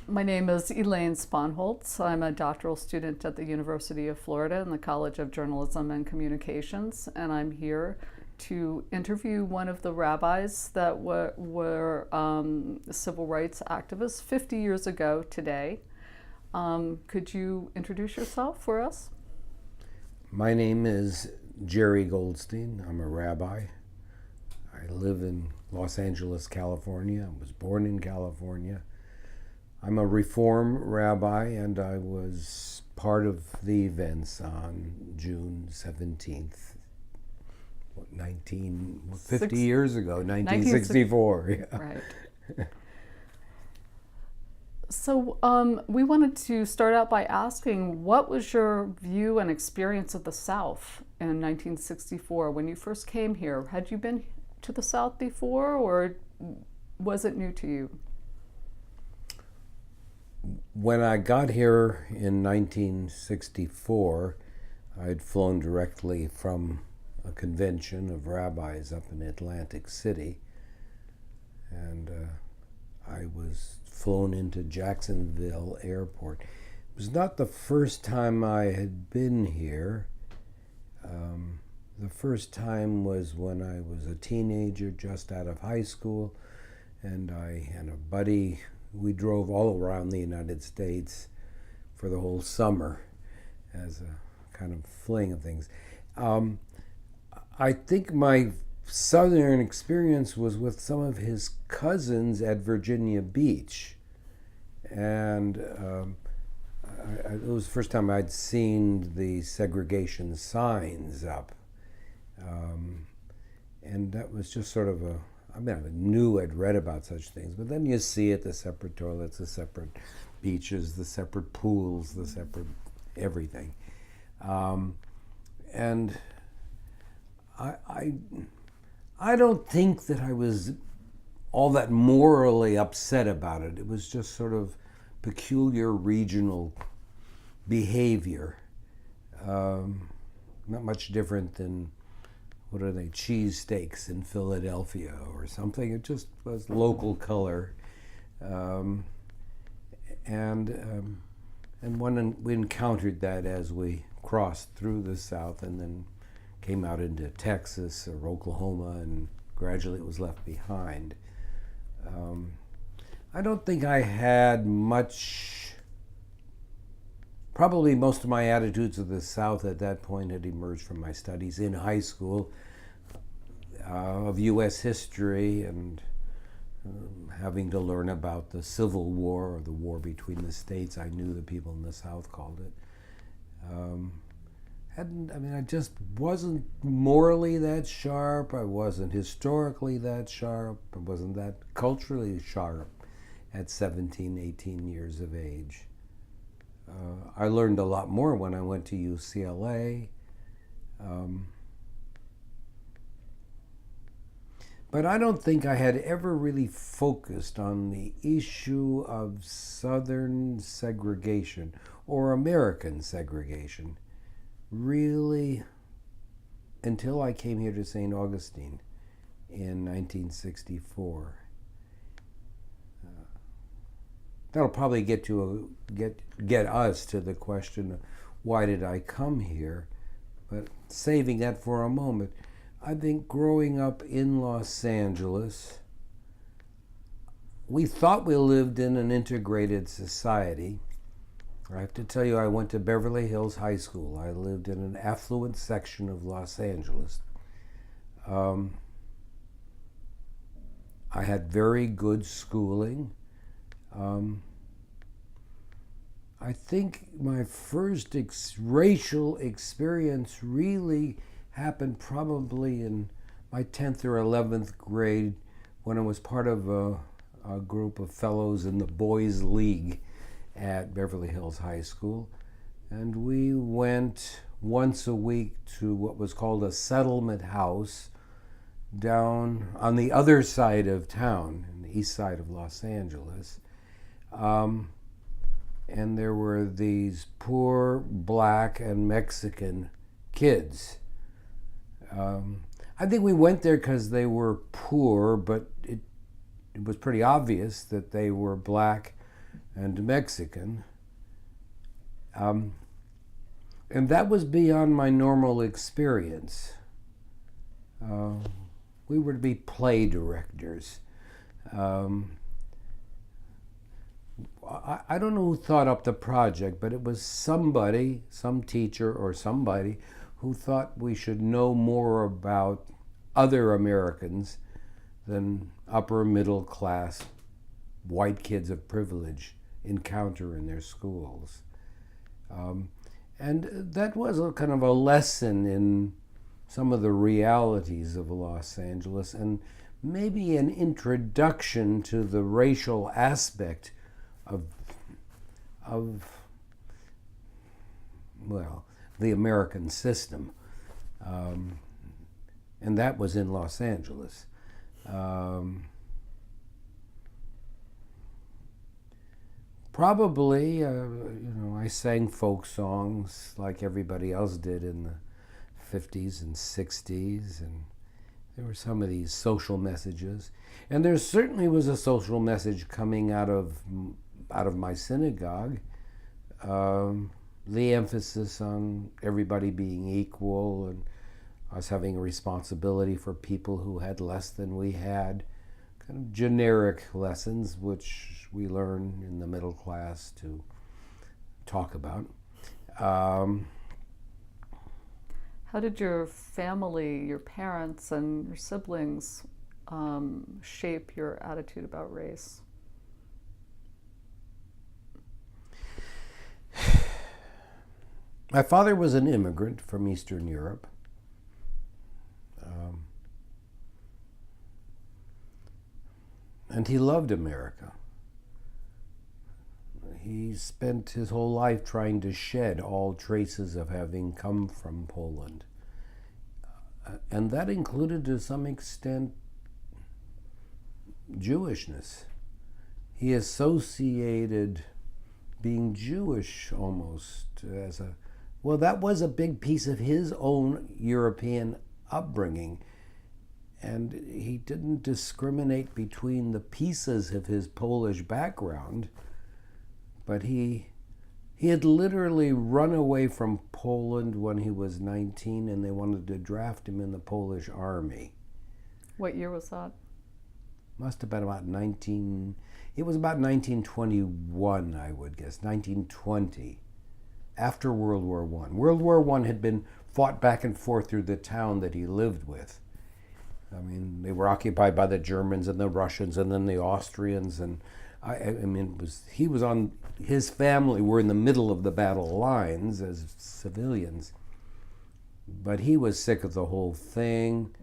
My name is Elaine Sponholtz. I'm a doctoral student at the University of Florida in the College of Journalism and Communications, and I'm here to interview one of the rabbis that were civil rights activists 50 years ago today. Could you introduce yourself for us? My name is Jerry Goldstein. I'm a rabbi. I live in Los Angeles, California. I was born in California. I'm a Reform rabbi, and I was part of the events on June 17th, 50 years ago, 1964. Yeah. Right. So we wanted to start out by asking, what was your view and experience of the South in 1964 when you first came here? Had you been to the South before, or was it new to you? When I got here in 1964, I'd flown directly from a convention of rabbis up in Atlantic City, and I was flown into Jacksonville Airport. It was not the first time I had been here. The first time was when I was a teenager, just out of high school, and I and a buddy, we drove all around the United States for the whole summer as a kind of fling of things. I think my Southern experience was with some of his cousins at Virginia Beach. And it was the first time I'd seen the segregation signs up. And that was just sort of I knew I'd read about such things, but then you see it, the separate toilets, the separate beaches, the separate pools, the separate everything. And I don't think that I was all that morally upset about it. It was just sort of peculiar regional behavior. Not much different than, what are they, cheesesteaks in Philadelphia or something. It just was local color. And we encountered that as we crossed through the South and then came out into Texas or Oklahoma, and gradually it was left behind. I don't think I had much. Probably most of my attitudes of the South at that point had emerged from my studies in high school of U.S. history and having to learn about the Civil War, or the war between the states. I knew the people in the South called it. I just wasn't morally that sharp. I wasn't historically that sharp. I wasn't that culturally sharp at 17, 18 years of age. I learned a lot more when I went to UCLA. But I don't think I had ever really focused on the issue of Southern segregation or American segregation, really, until I came here to St. Augustine in 1964. That'll probably get us to the question of why did I come here, but saving that for a moment, I think growing up in Los Angeles, we thought we lived in an integrated society. I have to tell you, I went to Beverly Hills High School. I lived in an affluent section of Los Angeles. I had very good schooling. I think my first racial experience really happened probably in my 10th or 11th grade, when I was part of a group of fellows in the Boys League at Beverly Hills High School. And we went once a week to what was called a settlement house down on the other side of town, in the east side of Los Angeles. And there were these poor black and Mexican kids. I think we went there because they were poor, but it was pretty obvious that they were black and Mexican. And that was beyond my normal experience. We were to be play directors. I don't know who thought up the project, but it was somebody, some teacher or somebody, who thought we should know more about other Americans than upper middle class white kids of privilege encounter in their schools. And that was a kind of a lesson in some of the realities of Los Angeles, and maybe an introduction to the racial aspect of the American system. And that was in Los Angeles. Probably, I sang folk songs like everybody else did in the 50s and 60s, and there were some of these social messages. And there certainly was a social message coming out of my synagogue. The emphasis on everybody being equal and us having a responsibility for people who had less than we had. Kind of generic lessons which we learn in the middle class to talk about. How did your family, your parents, and your siblings shape your attitude about race? My father was an immigrant from Eastern Europe. And he loved America. He spent his whole life trying to shed all traces of having come from Poland. And that included, to some extent, Jewishness. He associated being Jewish almost as that was a big piece of his own European upbringing. And he didn't discriminate between the pieces of his Polish background, but he had literally run away from Poland when he was 19, and they wanted to draft him in the Polish army. What year was that? Must have been about 1921, I would guess, 1920, after World War I. World War I had been fought back and forth through the town that he lived with. I mean, they were occupied by the Germans and the Russians and then the Austrians, and his family were in the middle of the battle lines as civilians, but he was sick of the whole thing,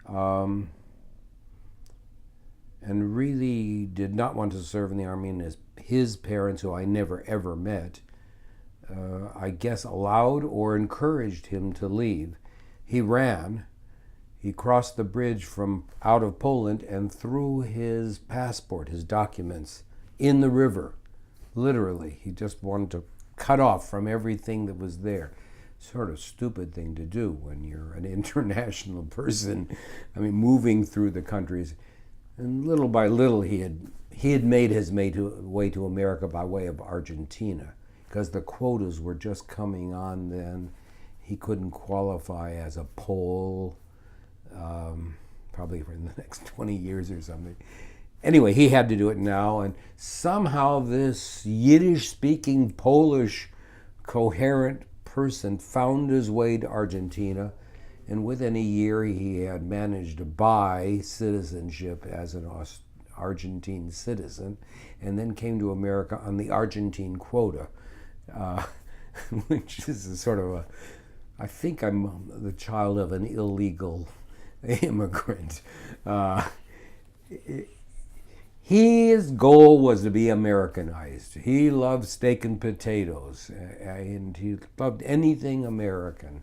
and really did not want to serve in the army. And his parents, who I never ever met, I guess allowed or encouraged him to leave. He ran. He crossed the bridge from out of Poland and threw his passport, his documents, in the river. Literally, he just wanted to cut off from everything that was there. Sort of stupid thing to do when you're an international person. I mean, moving through the countries. And little by little, he had made his way to America by way of Argentina, because the quotas were just coming on then. He couldn't qualify as a Pole. Probably for the next 20 years or something. Anyway, he had to do it now, and somehow this Yiddish-speaking Polish coherent person found his way to Argentina, and within a year he had managed to buy citizenship as an Argentine citizen, and then came to America on the Argentine quota, which is a sort of I think I'm the child of an illegal immigrant. His goal was to be Americanized. He loved steak and potatoes, and he loved anything American.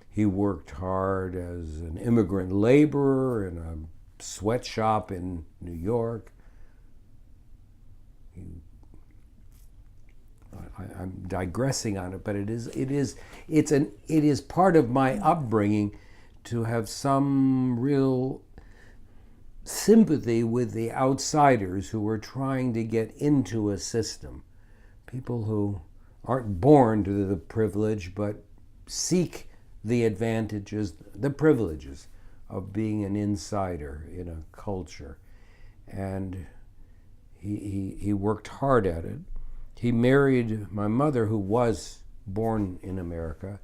He worked hard as an immigrant laborer in a sweatshop in New York. I'm digressing on it, but it is part of my upbringing to have some real sympathy with the outsiders who were trying to get into a system. People who aren't born to the privilege, but seek the advantages, the privileges of being an insider in a culture. And he worked hard at it. He married my mother, who was born in America.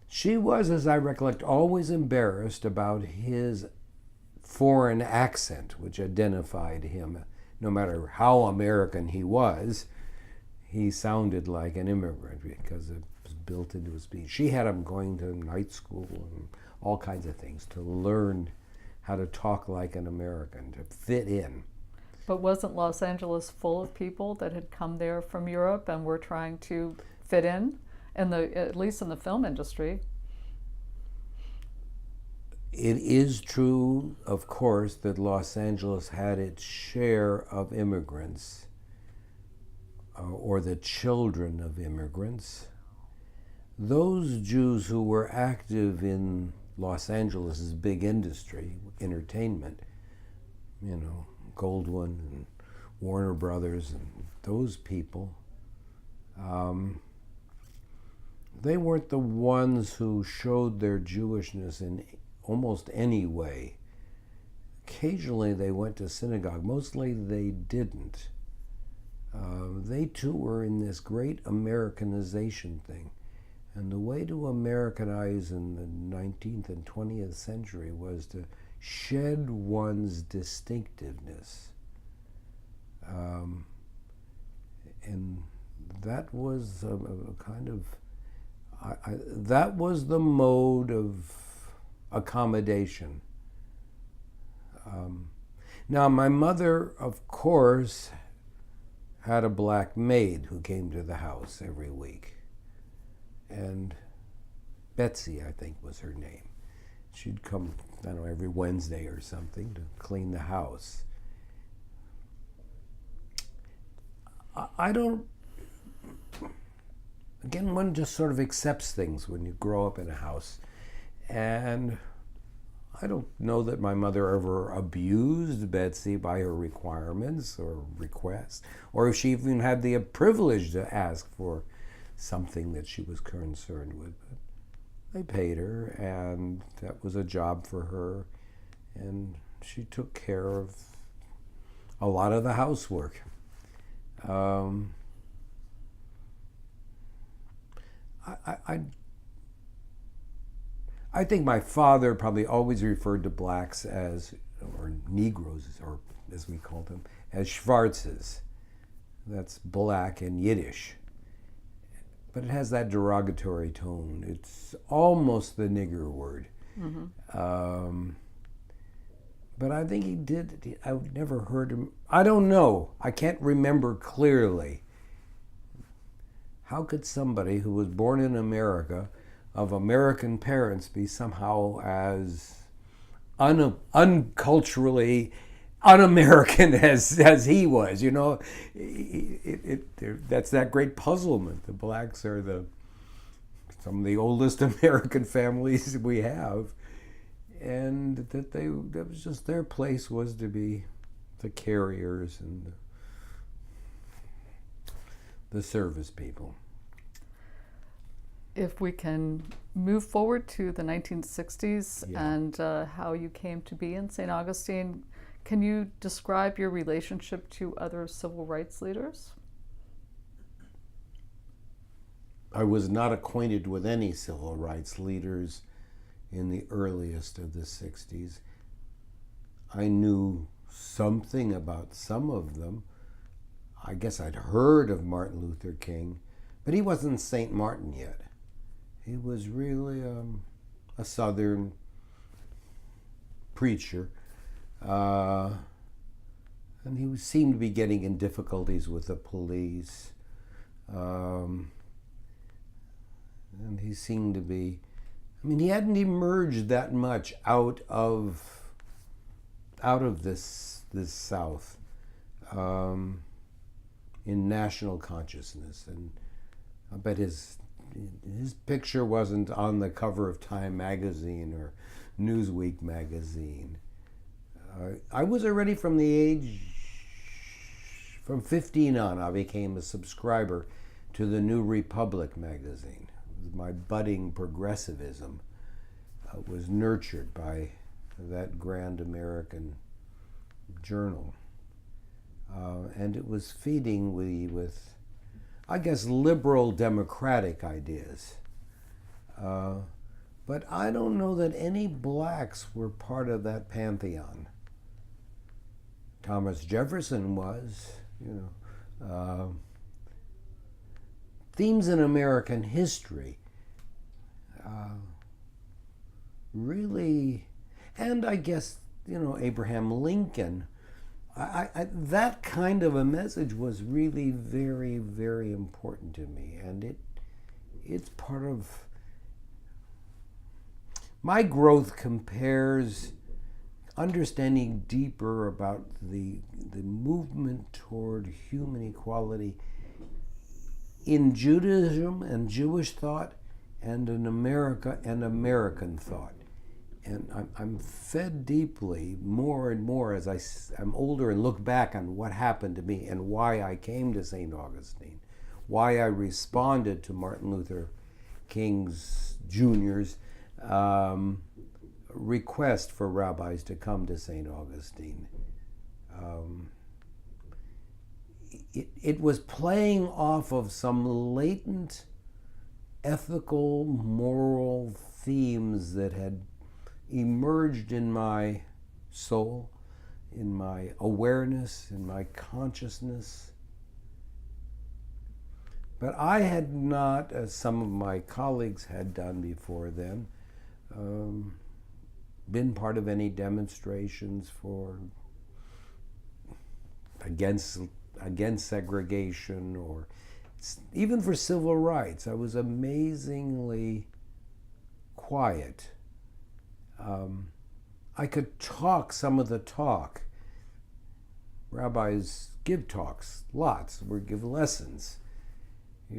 She was, as I recollect, always embarrassed about his foreign accent, which identified him. No matter how American he was, he sounded like an immigrant because it was built into his speech. She had him going to night school and all kinds of things to learn how to talk like an American, to fit in. But wasn't Los Angeles full of people that had come there from Europe and were trying to fit in at least in the film industry? It is true, of course, that Los Angeles had its share of immigrants, or the children of immigrants. Those Jews who were active in Los Angeles' big industry, entertainment, Goldwyn and Warner Brothers and those people, they weren't the ones who showed their Jewishness in almost any way. Occasionally they went to synagogue. Mostly they didn't. They too were in this great Americanization thing. And the way to Americanize in the 19th and 20th century was to shed one's distinctiveness. And that was a kind of, that was the mode of accommodation. Now, my mother, of course, had a black maid who came to the house every week. And Betsy, I think, was her name. She'd come, I don't know, every Wednesday or something to clean the house. I don't, again, one just sort of accepts things when you grow up in a house. And I don't know that my mother ever abused Betsy by her requirements or requests, or if she even had the privilege to ask for something that she was concerned with. But they paid her, and that was a job for her, and she took care of a lot of the housework. I think my father probably always referred to blacks as, or Negroes, or as we called them, as Schwarzes. That's black in Yiddish. But it has that derogatory tone. It's almost the nigger word. Mm-hmm. But I think he did. I've never heard him. I don't know. I can't remember clearly. How could somebody who was born in America, of American parents, be somehow as unculturally un-American as he was? That's that great puzzlement. The blacks are some of the oldest American families we have, and that was just their place, was to be the carriers and the service people. If we can move forward to the 1960s, Yeah. and how you came to be in St. Augustine, can you describe your relationship to other civil rights leaders? I was not acquainted with any civil rights leaders in the earliest of the 60s. I knew something about some of them. I guess I'd heard of Martin Luther King, but he wasn't St. Martin yet. He was really a Southern preacher. And he seemed to be getting in difficulties with the police. And he seemed to be, he hadn't emerged that much out of this South in national consciousness. And I bet his picture wasn't on the cover of Time magazine or Newsweek magazine. I was already from the age, from 15 on, I became a subscriber to the New Republic magazine. My budding progressivism was nurtured by that grand American journal. And it was feeding me with, I guess, liberal democratic ideas. But I don't know that any blacks were part of that pantheon. Thomas Jefferson was, themes in American history really, and I guess, Abraham Lincoln, that kind of a message was really very, very important to me, and it's part of my growth. Compares understanding deeper about the movement toward human equality in Judaism and Jewish thought, and in America and American thought. And I'm fed deeply more and more as I'm older and look back on what happened to me and why I came to St. Augustine, why I responded to Martin Luther King's Jr.'s request for rabbis to come to St. Augustine. It was playing off of some latent ethical, moral themes that had emerged in my soul, in my awareness, in my consciousness. But I had not, as some of my colleagues had done before then, been part of any demonstrations against segregation, or even for civil rights. I was amazingly quiet. I could talk some of the talk. Rabbis give talks, lots, or give lessons. I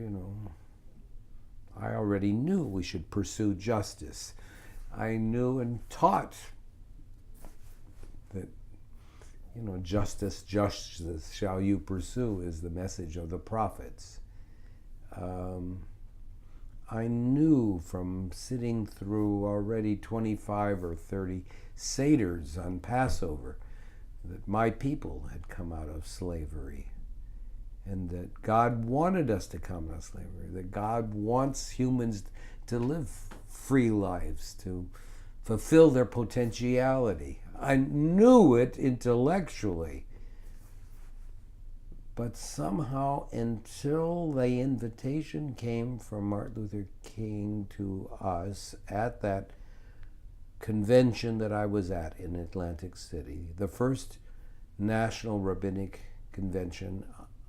already knew we should pursue justice. I knew and taught that, justice shall you pursue is the message of the prophets. I knew from sitting through already 25 or 30 Seders on Passover that my people had come out of slavery, and that God wanted us to come out of slavery, that God wants humans to live free lives, to fulfill their potentiality. I knew it intellectually, but somehow, until the invitation came from Martin Luther King to us at that convention that I was at in Atlantic City, the first national rabbinic convention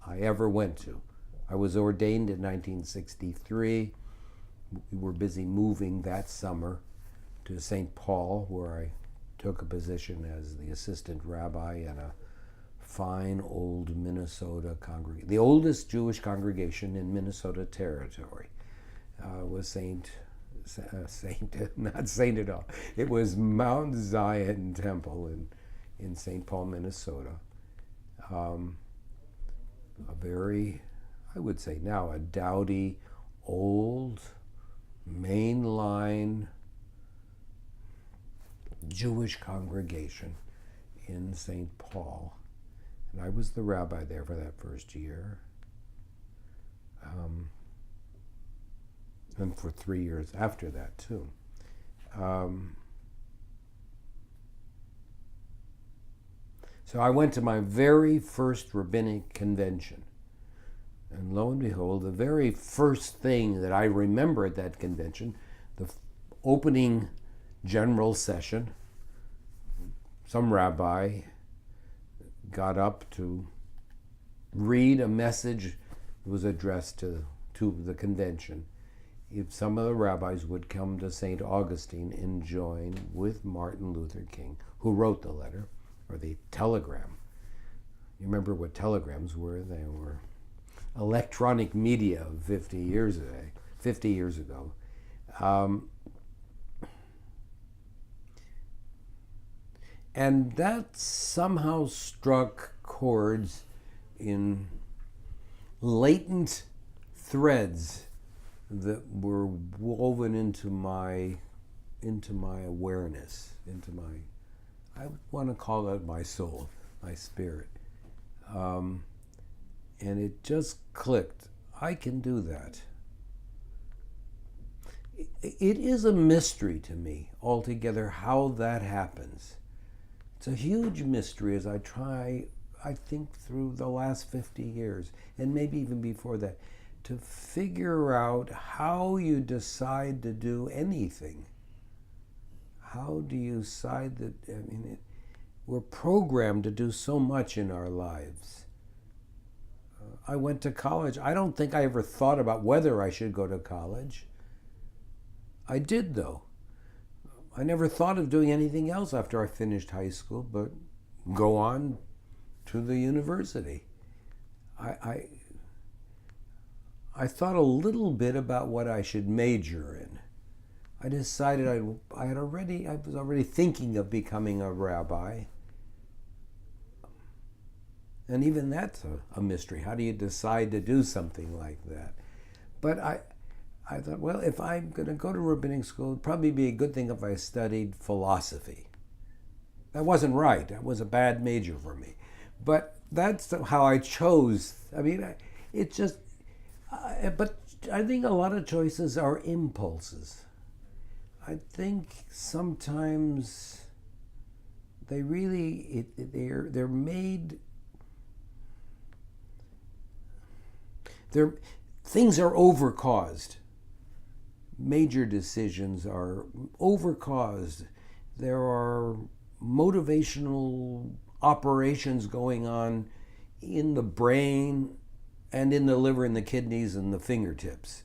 I ever went to. I was ordained in 1963. We were busy moving that summer to St. Paul, where I took a position as the assistant rabbi in a fine old Minnesota congregation. The oldest Jewish congregation in Minnesota Territory was not Saint at all. It was Mount Zion Temple in St. Paul, Minnesota. A very, I would say now, a dowdy, old, mainline Jewish congregation in St. Paul. And I was the rabbi there for that first year. And for 3 years after that, too. So I went to my very first rabbinic convention. And lo and behold, the very first thing that I remember at that convention, the opening general session, some rabbi got up to read a message that was addressed to the convention. If some of the rabbis would come to St. Augustine and join with Martin Luther King, who wrote the letter, or the telegram. You remember what telegrams were? They were electronic media of 50 years ago. And that somehow struck chords in latent threads that were woven into my awareness, I want to call it my soul, my spirit. And it just clicked. I can do that. It is a mystery to me altogether how that happens. It's a huge mystery as I think through the last 50 years, and maybe even before that, to figure out how you decide to do anything. How do you decide that, we're programmed to do so much in our lives. I went to college. I don't think I ever thought about whether I should go to college. I did, though. I never thought of doing anything else after I finished high school but go on to the university. I thought a little bit about what I should major in. I decided I was already thinking of becoming a rabbi. And even that's a mystery. How do you decide to do something like that? But I thought, well, if I'm going to go to rabbinic school, it'd probably be a good thing if I studied philosophy. That wasn't right. That was a bad major for me. But that's how I chose. But I think a lot of choices are impulses. I think sometimes they're made. Things are overcaused. Major decisions are overcaused. There are motivational operations going on in the brain and in the liver and the kidneys and the fingertips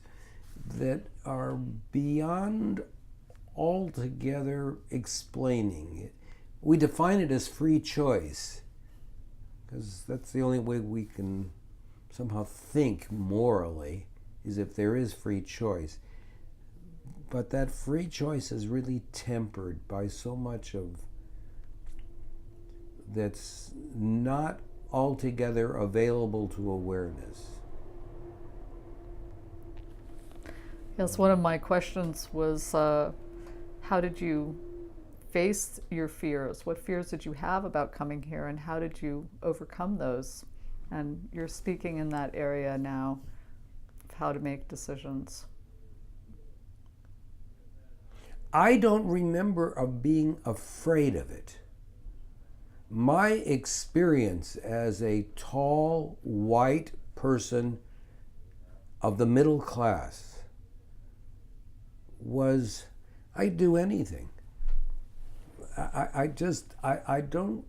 that are beyond altogether explaining it. We define it as free choice because that's the only way we can somehow think morally, is if there is free choice. But that free choice is really tempered by so much of that's not altogether available to awareness. Yes, one of my questions was, how did you face your fears? What fears did you have about coming here, and how did you overcome those? And you're speaking in that area now of how to make decisions. I don't remember of being afraid of it. My experience as a tall, white person of the middle class was, I'd do anything. I don't.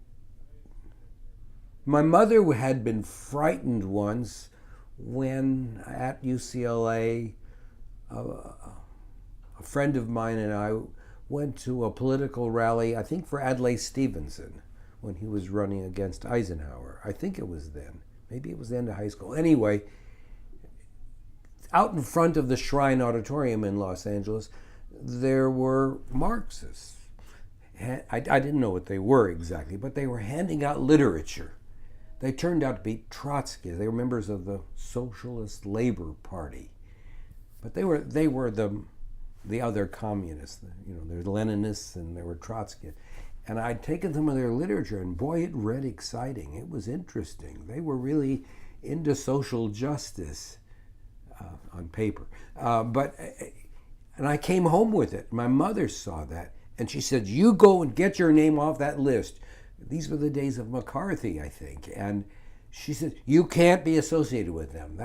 My mother had been frightened once when at UCLA, a friend of mine and I went to a political rally, I think for Adlai Stevenson, when he was running against Eisenhower. I think it was then. Maybe it was the end of high school. Anyway, out in front of the Shrine Auditorium in Los Angeles, there were Marxists. I didn't know what they were exactly, but they were handing out literature. They turned out to be Trotskyists. They were members of the Socialist Labor Party. But they were the other communists. There's Leninists and there were Trotskyists. And I'd taken some of their literature, and boy, it read exciting. It was interesting. They were really into social justice on paper. And I came home with it. My mother saw that, and she said, "You go and get your name off that list." These were the days of McCarthy, I think. And she said, "You can't be associated with them."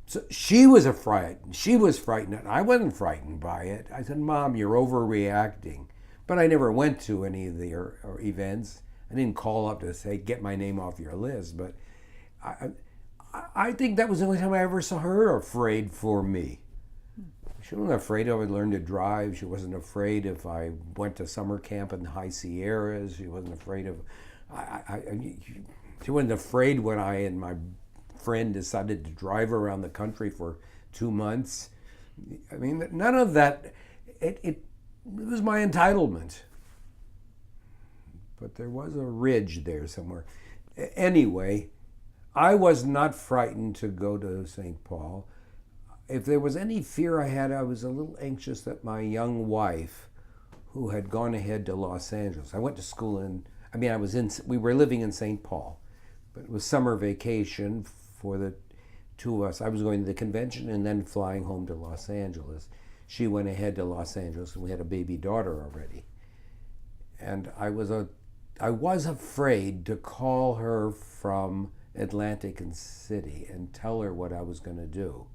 So she was frightened. She was frightened. I wasn't frightened by it. I said, "Mom, you're overreacting." But I never went to any of the events. I didn't call up to say, "Get my name off your list." But I think that was the only time I ever saw her afraid for me. She wasn't afraid I would learn to drive. She wasn't afraid if I went to summer camp in the High Sierras. She wasn't afraid of... She wasn't afraid when I and my friend decided to drive around the country for 2 months. I mean, none of that... It was my entitlement. but there was a ridge there somewhere. Anyway, I was not frightened to go to St. Paul. If there was any fear I had, I was a little anxious that my young wife, who had gone ahead to Los Angeles, I went to school we were living in St. Paul, but it was summer vacation for the two of us. I was going to the convention and then flying home to Los Angeles. She went ahead to Los Angeles, and we had a baby daughter already. And I was afraid to call her from Atlantic City and tell her what I was going to do.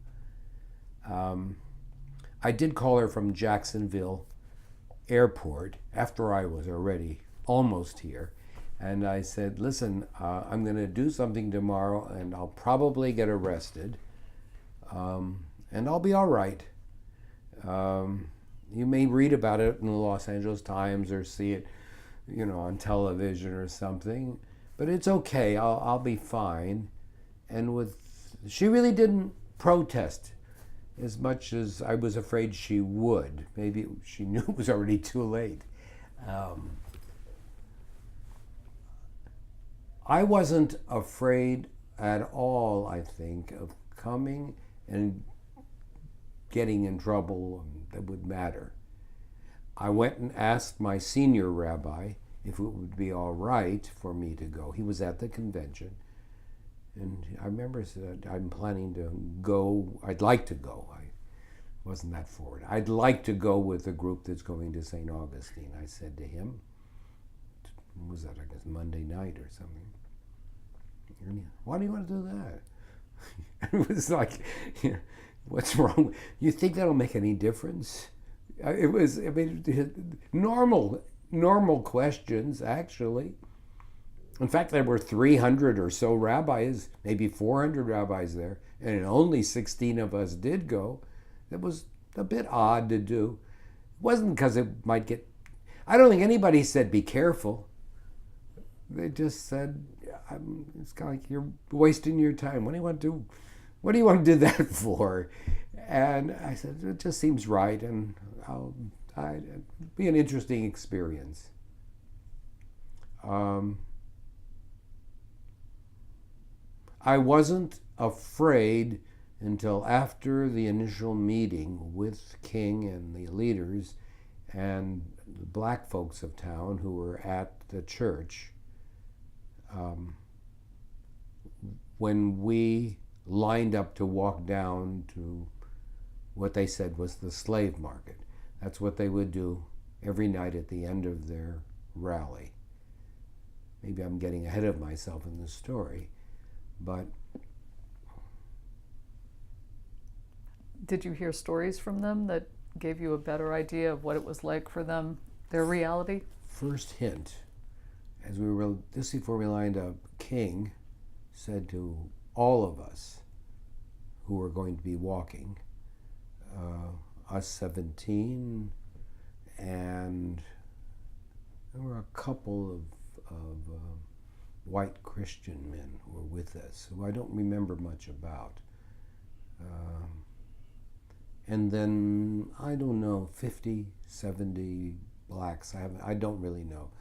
I did call her from Jacksonville Airport after I was already almost here. And I said, listen, I'm going to do something tomorrow and I'll probably get arrested. And I'll be all right. You may read about it in the Los Angeles Times or see it, on television or something. But it's okay. I'll be fine. And she really didn't protest as much as I was afraid she would. Maybe she knew it was already too late. I wasn't afraid at all, I think, of coming and getting in trouble that would matter. I went and asked my senior rabbi if it would be all right for me to go. He was at the convention. And I remember said, I'm planning to go. I'd like to go. I wasn't that forward. I'd like to go with a group that's going to St. Augustine. I said to him, what was that, I guess Monday night or something. Why do you want to do that? It was like, what's wrong? You think that'll make any difference? It was, normal questions, actually. In fact, there were 300 or so rabbis, maybe 400 rabbis there, and only 16 of us did go. It was a bit odd to do. It wasn't because it might get... I don't think anybody said, be careful. They just said, it's kind of like you're wasting your time. What do you want to do? What do you want to do that for? And I said, it just seems right, and it'll be an interesting experience. I wasn't afraid until after the initial meeting with King and the leaders and the black folks of town who were at the church. When we lined up to walk down to what they said was the slave market. That's what they would do every night at the end of their rally. Maybe I'm getting ahead of myself in the story, but... Did you hear stories from them that gave you a better idea of what it was like for them, their reality? First hint, as we were, just before we lined up, King said to all of us who were going to be walking, us 17, and there were a couple of white Christian men who were with us, who I don't remember much about. And then, I don't know, 50, 70 blacks, I don't really know.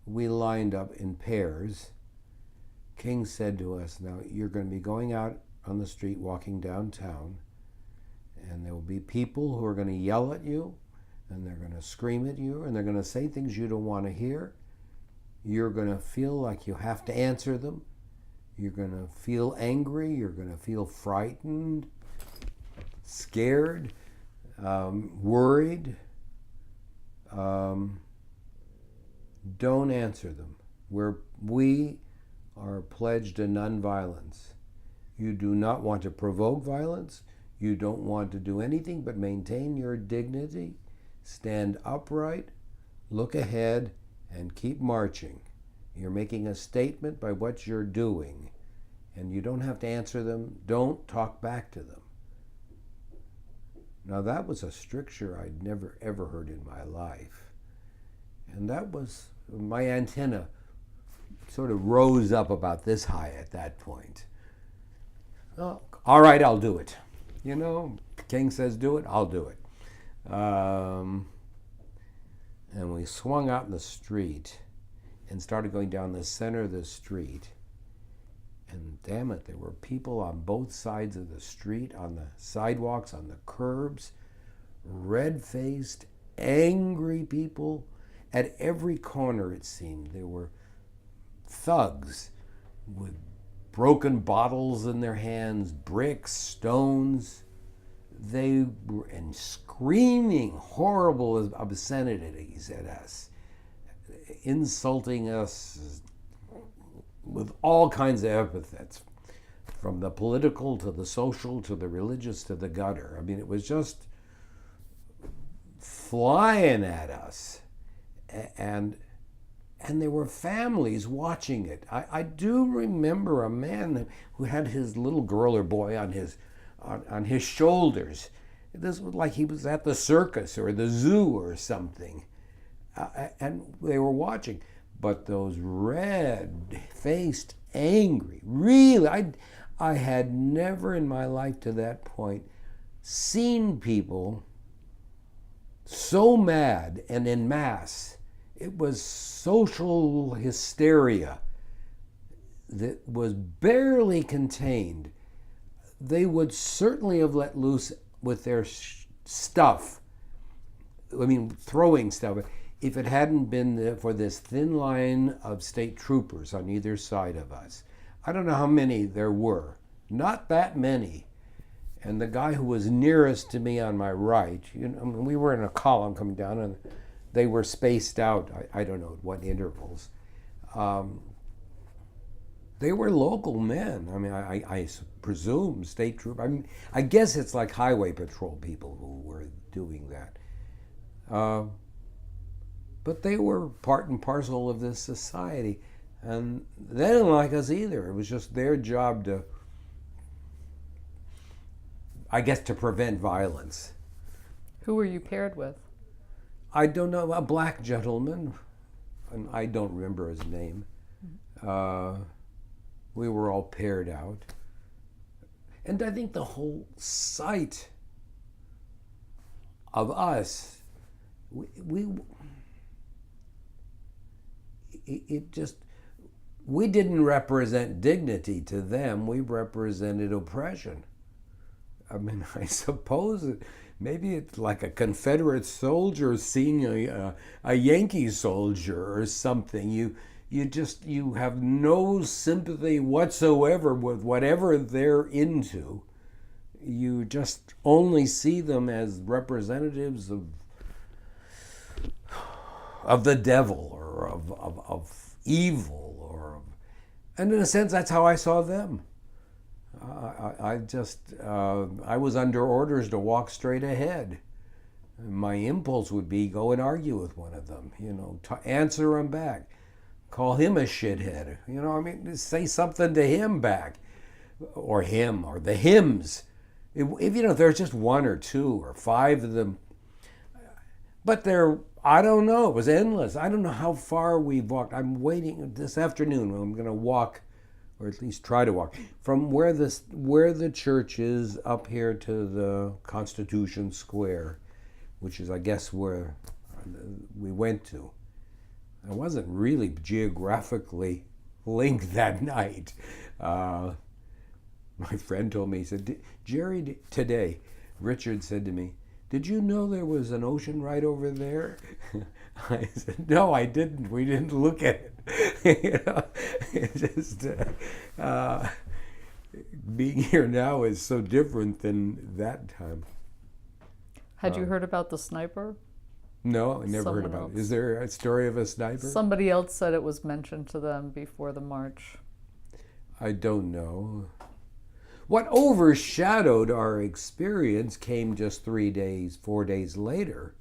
We lined up in pairs. King said to us, now you're going to be going out on the street, walking downtown, and there will be people who are going to yell at you, and they're going to scream at you, and they're going to say things you don't want to hear. You're going to feel like you have to answer them. You're going to feel angry. You're going to feel frightened, scared, worried. Don't answer them. We are pledged to nonviolence. You do not want to provoke violence. You don't want to do anything but maintain your dignity, stand upright, look ahead, and keep marching. You're making a statement by what you're doing, and you don't have to answer them. Don't talk back to them. Now that was a stricture I'd never ever heard in my life. And that was, my antenna sort of rose up about this high at that point. Oh, all right, I'll do it. King says do it, I'll do it. And we swung out in the street, and started going down the center of the street. And damn it, there were people on both sides of the street, on the sidewalks, on the curbs, red-faced, angry people. At every corner, it seemed, there were thugs with broken bottles in their hands, bricks, stones. They were and screaming horrible obscenities at us, insulting us with all kinds of epithets, from the political to the social to the religious to the gutter. I mean, it was just flying at us. And there were families watching it. I do remember a man who had his little girl or boy on his shoulders. This was like he was at the circus or the zoo or something. And they were watching. But those red-faced, angry, really, I had never in my life to that point seen people so mad and en masse. It was social hysteria that was barely contained. They would certainly have let loose with their stuff. I mean, throwing stuff. If it hadn't been for this thin line of state troopers on either side of us. I don't know how many there were. Not that many. And the guy who was nearest to me on my right, we were in a column coming down, and they were spaced out, I don't know at what intervals. They were local men. I mean, I presume state troopers. I mean, I guess it's like highway patrol people who were doing that. But they were part and parcel of this society. And they didn't like us either. It was just their job to, I guess, to prevent violence. Who were you paired with? I don't know, a black gentleman, and I don't remember his name. We were all paired out. And I think the whole sight of us, we didn't represent dignity to them, we represented oppression. I mean, I suppose maybe it's like a Confederate soldier seeing a Yankee soldier or something. You have no sympathy whatsoever with whatever they're into. You just only see them as representatives of the devil or of evil, and in a sense that's how I saw them. I was under orders to walk straight ahead. My impulse would be go and argue with one of them, answer him back, call him a shithead, say something to him back, or him, or the hymns. If there's just one or two or five of them, but I don't know, it was endless. I don't know how far we walked. I'm waiting this afternoon. I'm going to walk, or at least try to walk, from where the church is up here to the Constitution Square, which is, I guess, where we went to. I wasn't really geographically linked that night. My friend told me, he said, Jerry, today, Richard said to me, did you know there was an ocean right over there? I said, no, I didn't. We didn't look at it. It's just being here now is so different than that time. Had you heard about the sniper? No, I never heard about it. Is there a story of a sniper? Somebody else said it was mentioned to them before the march. I don't know. What overshadowed our experience came just 4 days later,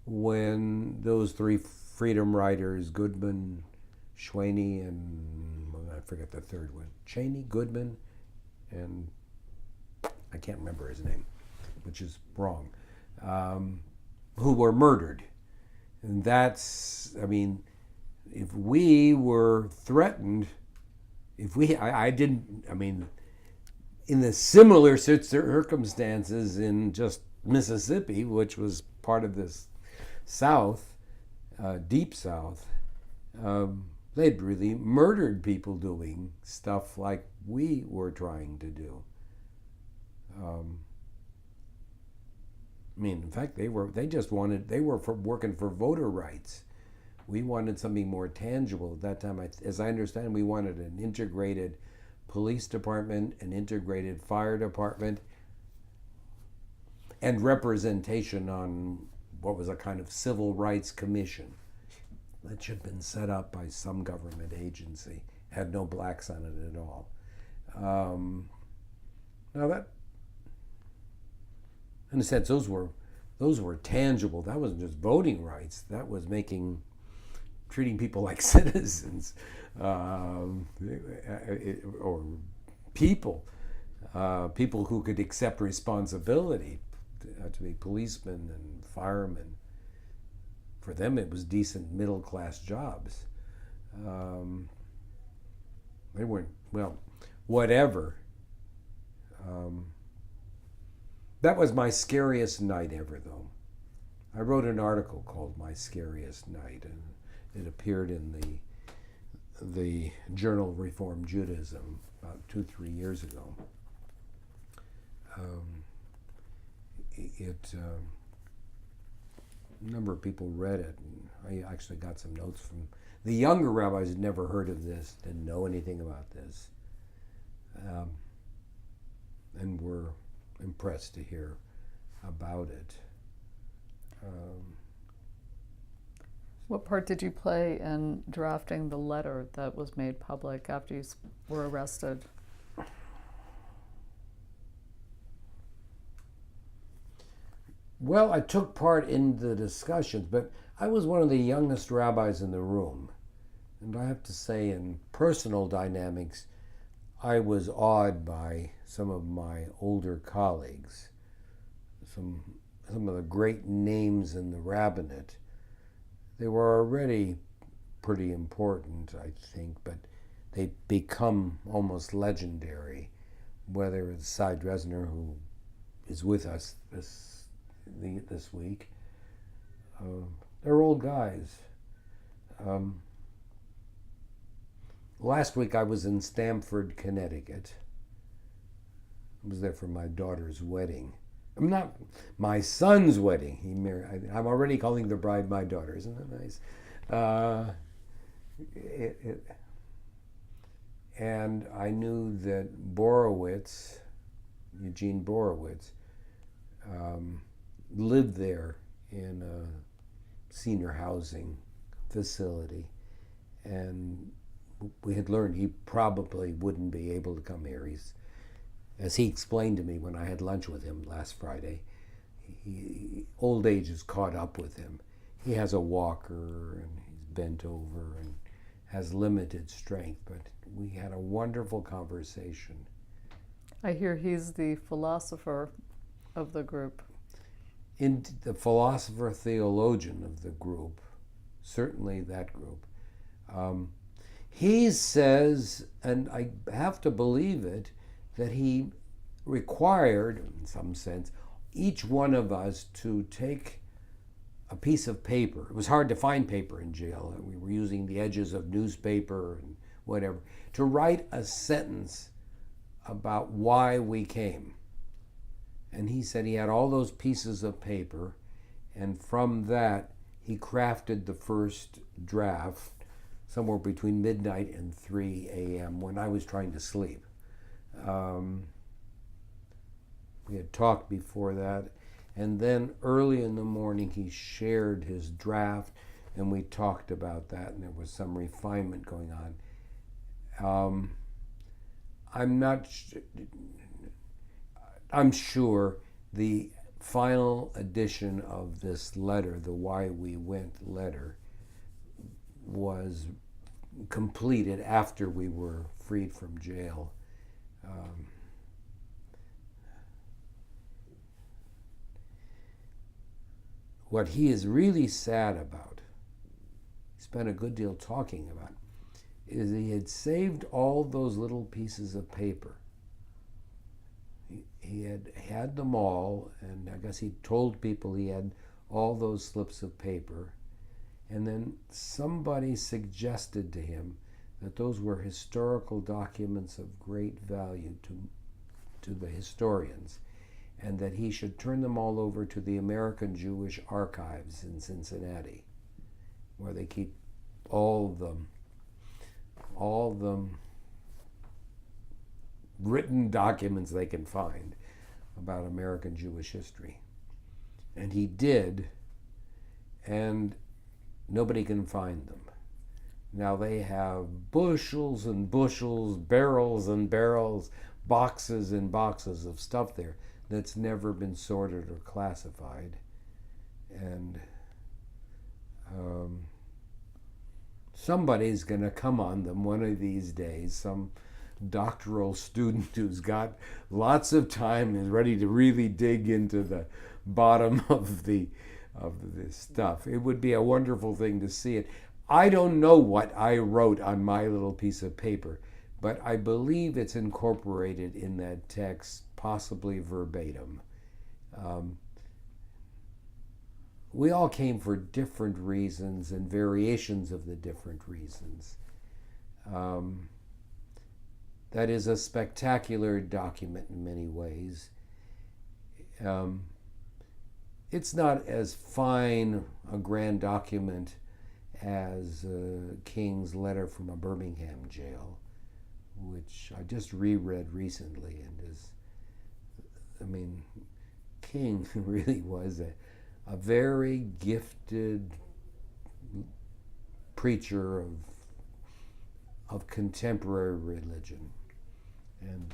when those three freedom riders, Goodman, Schwaney, and I forget the third one, Cheney, Goodman, and I can't remember his name, which is wrong, who were murdered. And that's, if we were threatened, in the similar circumstances in just Mississippi, which was part of this South, Deep South, they'd really murdered people doing stuff like we were trying to do. I mean, in fact, they were working for voter rights. We wanted something more tangible at that time. As I understand, we wanted an integrated police department, an integrated fire department, and representation on what was a kind of civil rights commission that should have been set up by some government agency. Had no blacks on it at all. Now that, in a sense, those were tangible. That wasn't just voting rights. That was treating people like citizens, or people who could accept responsibility to be policemen and firemen. For them, it was decent middle-class jobs. They weren't, well, whatever. That was my scariest night ever, though. I wrote an article called My Scariest Night, and it appeared in the journal Reform Judaism about 2-3 years ago. A number of people read it, and I actually got some notes from the younger rabbis who'd never heard of this, didn't know anything about this, and were impressed to hear about it. What part did you play in drafting the letter that was made public after you were arrested? Well, I took part in the discussions, but I was one of the youngest rabbis in the room. And I have to say, in personal dynamics, I was awed by some of my older colleagues, some of the great names in the rabbinate. They were already pretty important, I think, but they become almost legendary, whether it's Cy Dresner, who is with us this week. They're old guys. Last week I was in Stamford, Connecticut. I was there for my daughter's wedding. Not my son's wedding. I'm already calling the bride my daughter. Isn't that nice? And I knew that Eugene Borowitz, lived there in a senior housing facility, and we had learned he probably wouldn't be able to come here. As he explained to me when I had lunch with him last Friday, old age has caught up with him. He has a walker and he's bent over and has limited strength, but we had a wonderful conversation. I hear he's the philosopher of the group. The philosopher theologian of the group, certainly that group. He says, and I have to believe it, that he required, in some sense, each one of us to take a piece of paper. It was hard to find paper in jail. We were using the edges of newspaper and whatever, to write a sentence about why we came. And he said he had all those pieces of paper, and from that he crafted the first draft somewhere between midnight and 3 a.m. when I was trying to sleep. We had talked before that, and then early in the morning he shared his draft, and we talked about that, and there was some refinement going on. I'm sure the final edition of this letter, the Why We Went letter, was completed after we were freed from jail. What he is really sad about, spent a good deal talking about, is he had saved all those little pieces of paper. He had them all, and I guess he told people he had all those slips of paper, And then somebody suggested to him that those were historical documents of great value to the historians, and that he should turn them all over to the American Jewish Archives in Cincinnati, where they keep all the written documents they can find about American Jewish history. And he did, and nobody can find them. Now they have bushels and bushels, barrels and barrels, boxes and boxes of stuff there that's never been sorted or classified. And somebody's going to come on them one of these days, some doctoral student who's got lots of time and is ready to really dig into the bottom of this stuff. It would be a wonderful thing to see it. I don't know what I wrote on my little piece of paper, but I believe it's incorporated in that text, possibly verbatim. We all came for different reasons and variations of the different reasons. That is a spectacular document in many ways. It's not as fine a grand document as King's letter from a Birmingham jail, which I just reread recently, and King really was a very gifted preacher of contemporary religion. And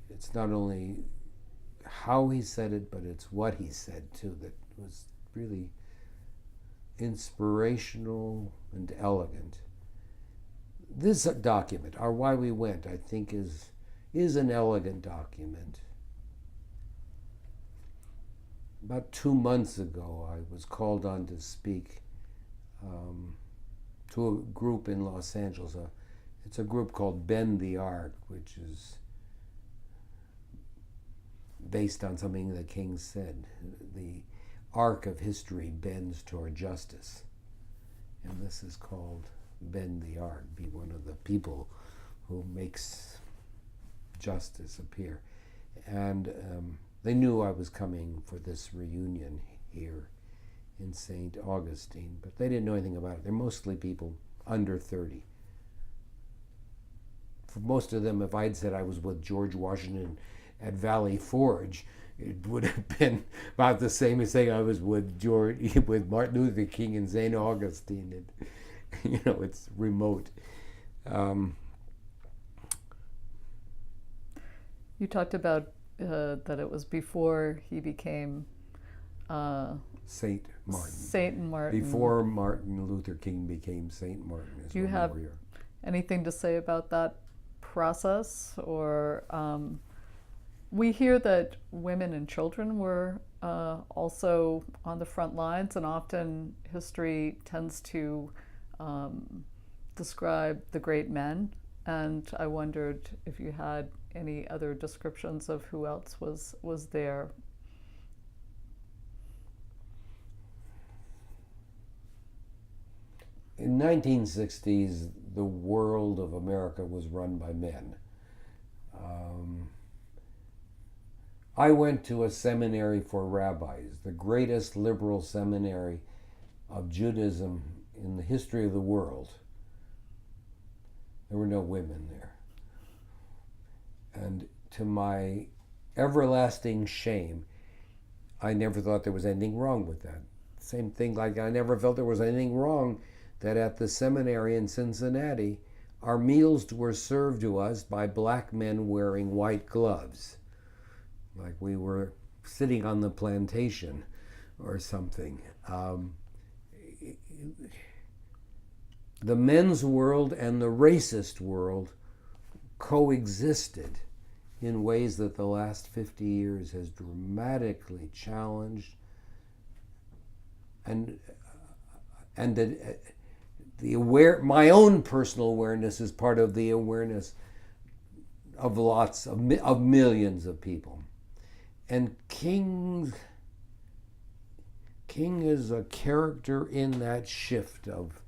it's not only how he said it, but it's what he said too, that was really inspirational and elegant. This document, Our Why We Went, I think is an elegant document. About 2 months ago, I was called on to speak to a group in Los Angeles. It's a group called Bend the Arc, which is based on something that King said. The arc of history bends toward justice. And this is called Bend the Arc, be one of the people who makes justice appear. And they knew I was coming for this reunion here in St. Augustine, but they didn't know anything about it. They're mostly people under 30. For most of them, if I'd said I was with George Washington at Valley Forge, it would have been about the same as saying I was with Martin Luther King in St. Augustine. It's remote. You talked about that it was before he became Saint Martin. Saint Martin. Before Martin Luther King became Saint Martin. Do you have anything to say about that process? Or we hear that women and children were also on the front lines, and often history tends to describe the great men. And I wondered if you had any other descriptions of who else was there. In 1960s, the world of America was run by men. I went to a seminary for rabbis, the greatest liberal seminary of Judaism in the history of the world. There were no women there. And to my everlasting shame, I never thought there was anything wrong with that. Same thing, like I never felt there was anything wrong that at the seminary in Cincinnati, our meals were served to us by black men wearing white gloves, like we were sitting on the plantation or something. The men's world and the racist world coexisted in ways that the last 50 years has dramatically challenged, and my own personal awareness is part of the awareness of of millions of people. And King King is a character in that shift of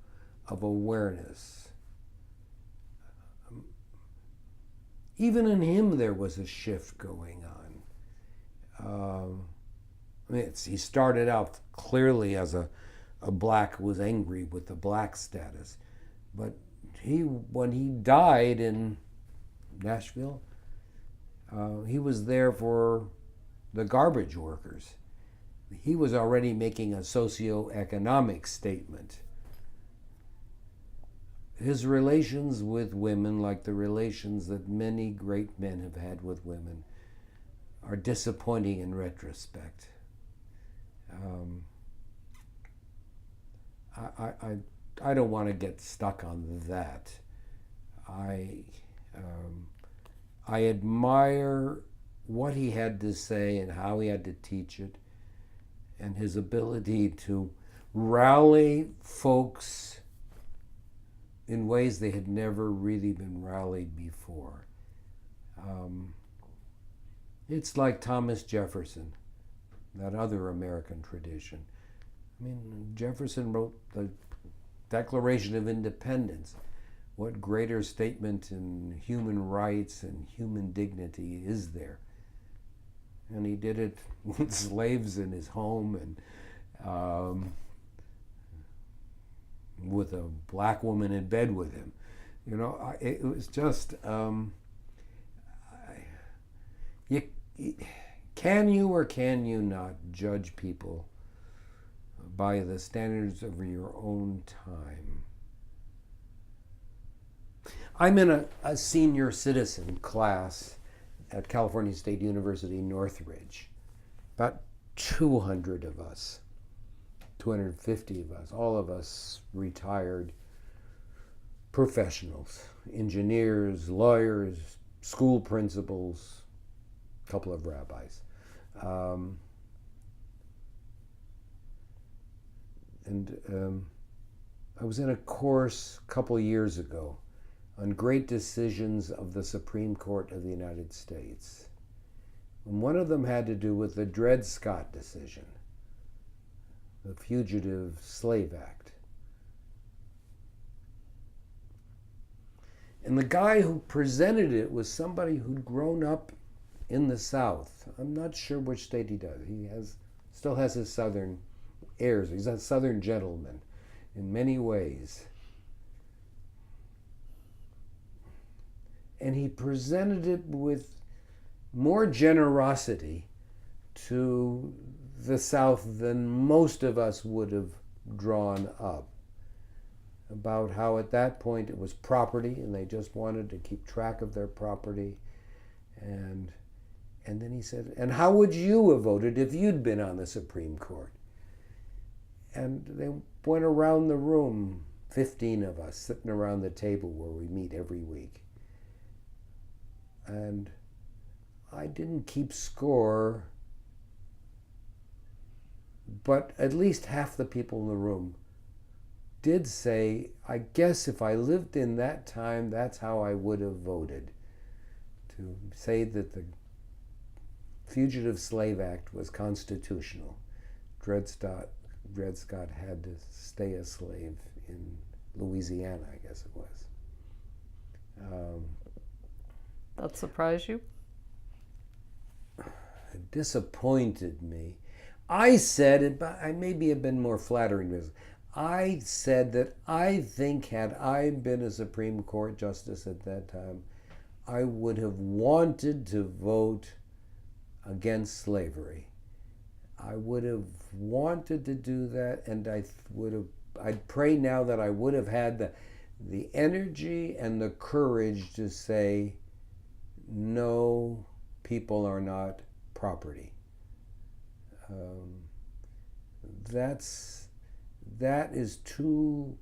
awareness. Even in him there was a shift going on. He started out clearly as a black who was angry with the black status. But when he died in Nashville, he was there for the garbage workers. He was already making a socio-economic statement. His relations with women, like the relations that many great men have had with women, are disappointing in retrospect. I don't want to get stuck on that. I admire what he had to say and how he had to teach it, and his ability to rally folks in ways they had never really been rallied before. It's like Thomas Jefferson, that other American tradition. I mean, Jefferson wrote the Declaration of Independence. What greater statement in human rights and human dignity is there? And he did it with slaves in his home and with a black woman in bed with him. You know, it was just, can you or can you not judge people by the standards of your own time? I'm in a senior citizen class at California State University, Northridge. About 200 of us, 250 of us, all of us retired professionals, engineers, lawyers, school principals, a couple of rabbis. I was in a course a couple of years ago on great decisions of the Supreme Court of the United States. And one of them had to do with the Dred Scott decision, the Fugitive Slave Act. And the guy who presented it was somebody who'd grown up in the South. I'm not sure which state he does. He still has his Southern airs. He's a Southern gentleman in many ways. And he presented it with more generosity to the South than most of us would have drawn up, about how at that point it was property and they just wanted to keep track of their property. And then he said, and how would you have voted if you'd been on the Supreme Court? And they went around the room, 15 of us, sitting around the table where we meet every week. And I didn't keep score, but at least half the people in the room did say, I guess if I lived in that time, that's how I would have voted. To say that the Fugitive Slave Act was constitutional. Dred Scott had to stay a slave in Louisiana, I guess it was. That surprised you? It disappointed me. I said it, but I maybe have been more flattering. I said that I think had I been a Supreme Court justice at that time, I would have wanted to vote against slavery. I would have wanted to do that, and I'd pray now that I would have had the energy and the courage to say, no, people are not property. That is too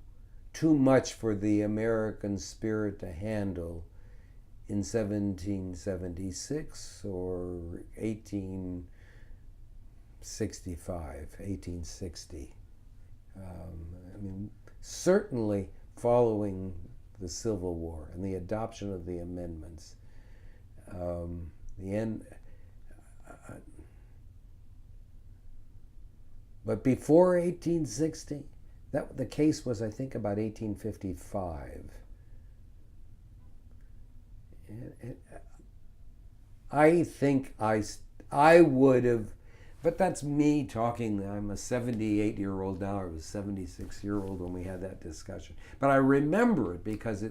much for the American spirit to handle in 1776 or 1860. I mean, certainly following the Civil War and the adoption of the amendments, But before 1860, the case was, I think, about 1855. I think I would have, but that's me talking. I'm a 78-year-old now. I was 76-year-old when we had that discussion. But I remember it because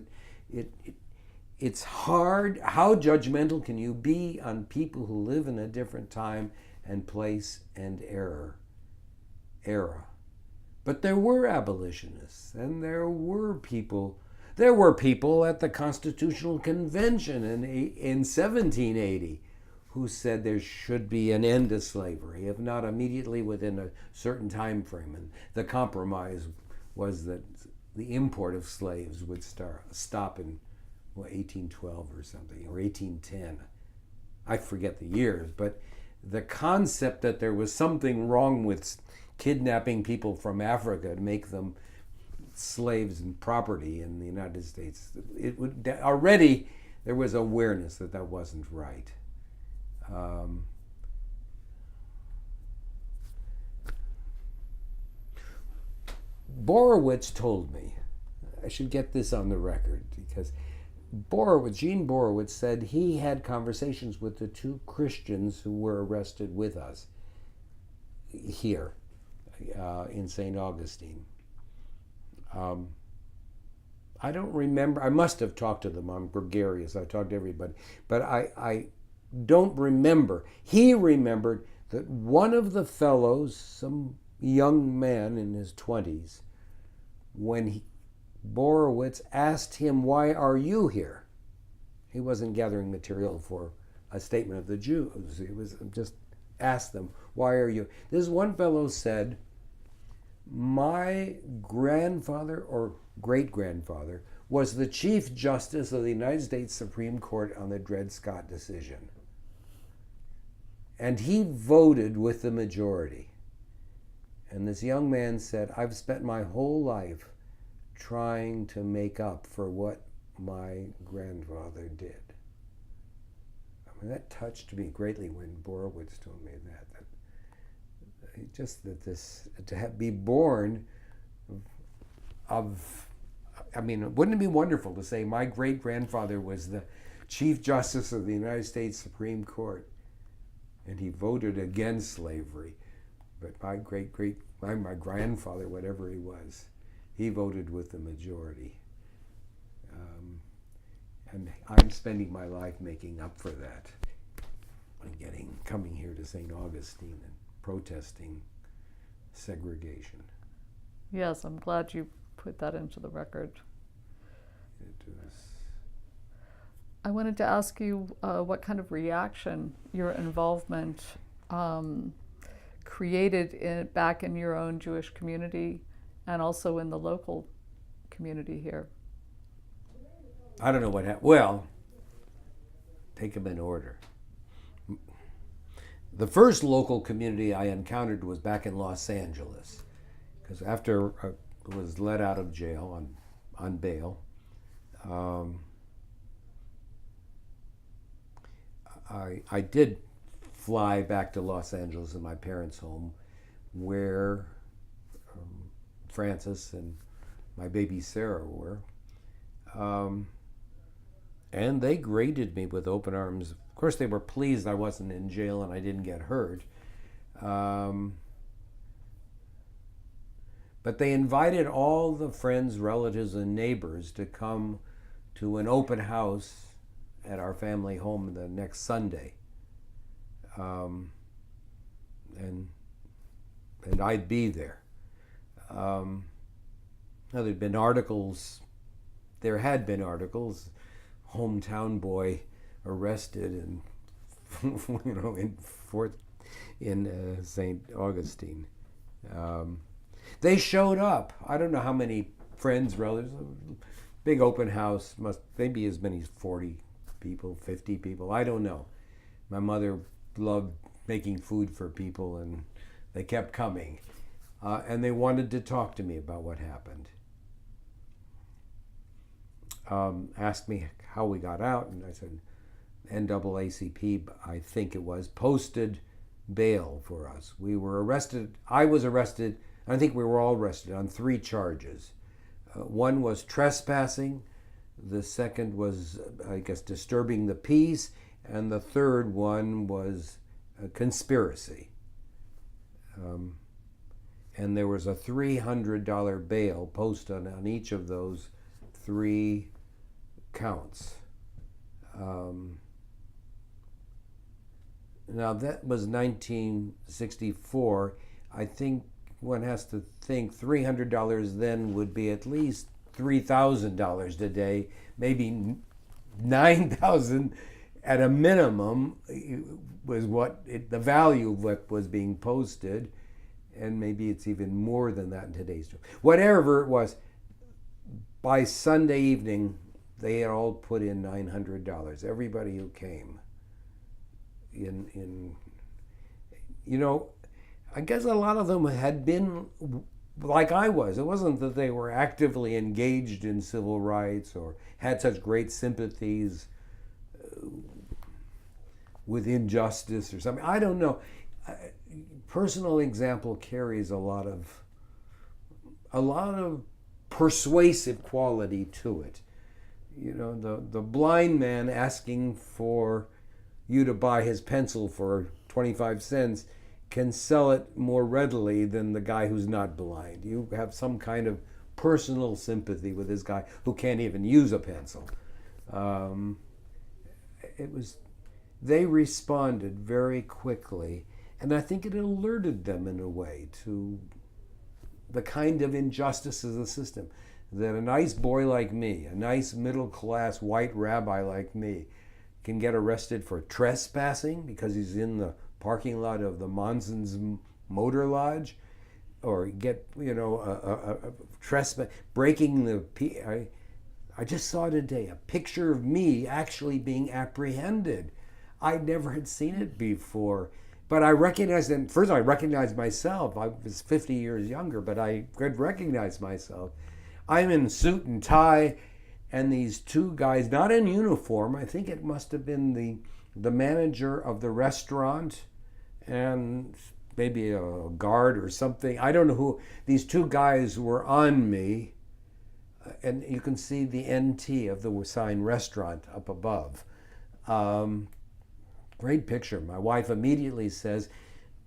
it's hard. How judgmental can you be on people who live in a different time and place and era? But there were abolitionists, and there were people at the Constitutional Convention in 1780 who said there should be an end to slavery, if not immediately within a certain time frame. And the compromise was that the import of slaves would stop in 1812 or something, or 1810. I forget the years, but the concept that there was something wrong with kidnapping people from Africa to make them slaves and property in the United States, already there was awareness that that wasn't right. Borowitz told me, I should get this on the record, because Gene Borowitz said he had conversations with the two Christians who were arrested with us here in St. Augustine. I don't remember. I must have talked to them. I'm gregarious. I talked to everybody. But I don't remember. He remembered that one of the fellows, some young man in his 20s, when Borowitz asked him, "Why are you here?" He wasn't gathering material for a statement of the Jews. He was just asked them, "Why are you?" This one fellow said, "My grandfather or great-grandfather was the Chief Justice of the United States Supreme Court on the Dred Scott decision. And he voted with the majority." And this young man said, "I've spent my whole life trying to make up for what my grandfather did." I mean, that touched me greatly when Borowitz told me that just that this, be born of, I mean, wouldn't it be wonderful to say my great-grandfather was the Chief Justice of the United States Supreme Court and he voted against slavery, but my my grandfather, whatever he was, he voted with the majority. And I'm spending my life making up for that and coming here to St. Augustine and protesting segregation. Yes, I'm glad you put that into the record. It was. I wanted to ask you what kind of reaction your involvement created back in your own Jewish community and also in the local community here. I don't know what happened. Well, take them in order. The first local community I encountered was back in Los Angeles, because after I was let out of jail on bail, I did fly back to Los Angeles in my parents' home, where Francis and my baby Sarah were. And they greeted me with open arms. Of course, they were pleased I wasn't in jail and I didn't get hurt. But they invited all the friends, relatives, and neighbors to come to an open house at our family home the next Sunday. And I'd be there. Now, there had been articles, hometown boy arrested in St. Augustine. They showed up. I don't know how many friends, relatives. Big open house, must maybe as many as 40 people, 50 people. I don't know. My mother loved making food for people, and they kept coming. And they wanted to talk to me about what happened. Asked me how we got out, and I said NAACP, I think it was, posted bail for us. We were arrested. I was arrested. I think we were all arrested on 3 charges. One was trespassing. The second was, I guess, disturbing the peace. And the third one was conspiracy. And there was a $300 bail posted on each of those 3 counts. Now that was 1964. I think one has to think $300 then would be at least $3,000 today, maybe $9,000 at a minimum was the value of what was being posted, and maybe it's even more than that in today's terms. Whatever it was, by Sunday evening, they had all put in $900. Everybody who came. I guess a lot of them had been like I was. It wasn't that they were actively engaged in civil rights or had such great sympathies with injustice or something. I don't know. Personal example carries a lot of persuasive quality to it. The blind man asking for you to buy his pencil for 25 cents can sell it more readily than the guy who's not blind. You have some kind of personal sympathy with this guy who can't even use a pencil. They responded very quickly, and I think it alerted them in a way to the kind of injustices of the system. That a nice boy like me, a nice middle-class white rabbi like me, can get arrested for trespassing because he's in the parking lot of the Monson's Motor Lodge, or get trespass, breaking the. I just saw today a picture of me actually being apprehended. I never had seen it before, but I recognized them. First, I recognized myself. I was 50 years younger, but I could recognize myself. I'm in suit and tie, and these 2 guys, not in uniform. I think it must have been the manager of the restaurant and maybe a guard or something. I don't know who. These 2 guys were on me, and you can see the NT of the sign restaurant up above. Great picture. My wife immediately says,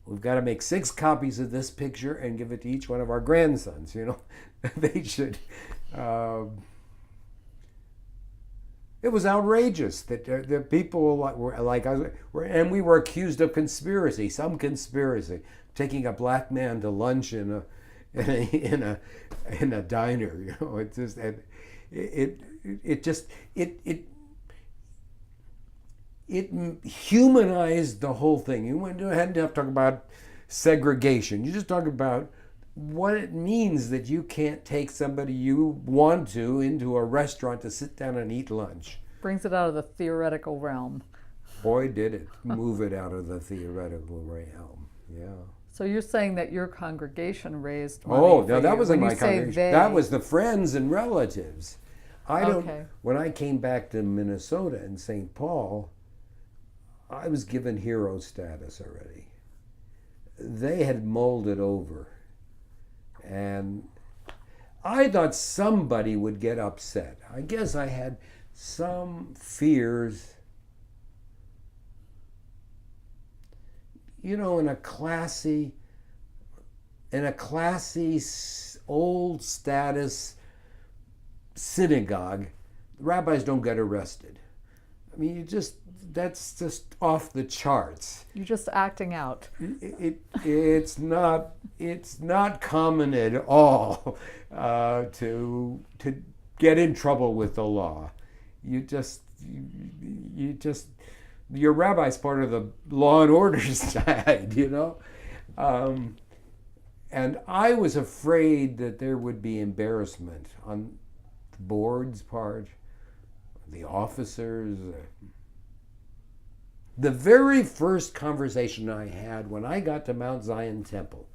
we've got to make 6 copies of this picture and give it to each one of our grandsons. They should. It was outrageous that the people were like us, and we were accused of conspiracy, taking a black man to lunch in a diner. It humanized the whole thing. You hadn't have to talk about segregation. You just talk about what it means that you can't take somebody you want to into a restaurant to sit down and eat lunch. Brings it out of the theoretical realm. Boy, did it move it out of the theoretical realm. Yeah. So you're saying that your congregation raised money Oh, for no, that you. wasn't When my you say congregation. they- That was the friends and relatives. Okay. When I came back to Minnesota and St. Paul, I was given hero status already. They had molded over. And I thought somebody would get upset. I guess I had some fears. In a classy old status synagogue, rabbis don't get arrested. I mean, that's just off the charts. You're just acting out. It's not common at all to get in trouble with the law. Your rabbi's part of the law and order side, and I was afraid that there would be embarrassment on the board's part, the officers. The very first conversation I had when I got to Mount Zion Temple,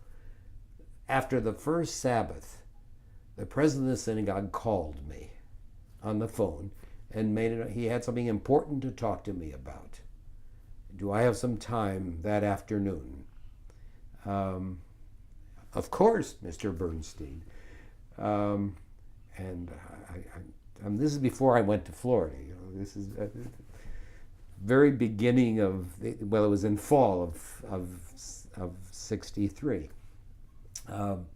after the first Sabbath, the president of the synagogue called me on the phone and he had something important to talk to me about. do I have some time that afternoon? Of course, Mr. Bernstein. And this is before I went to Florida. This is very beginning of, well, it was in fall of 63. And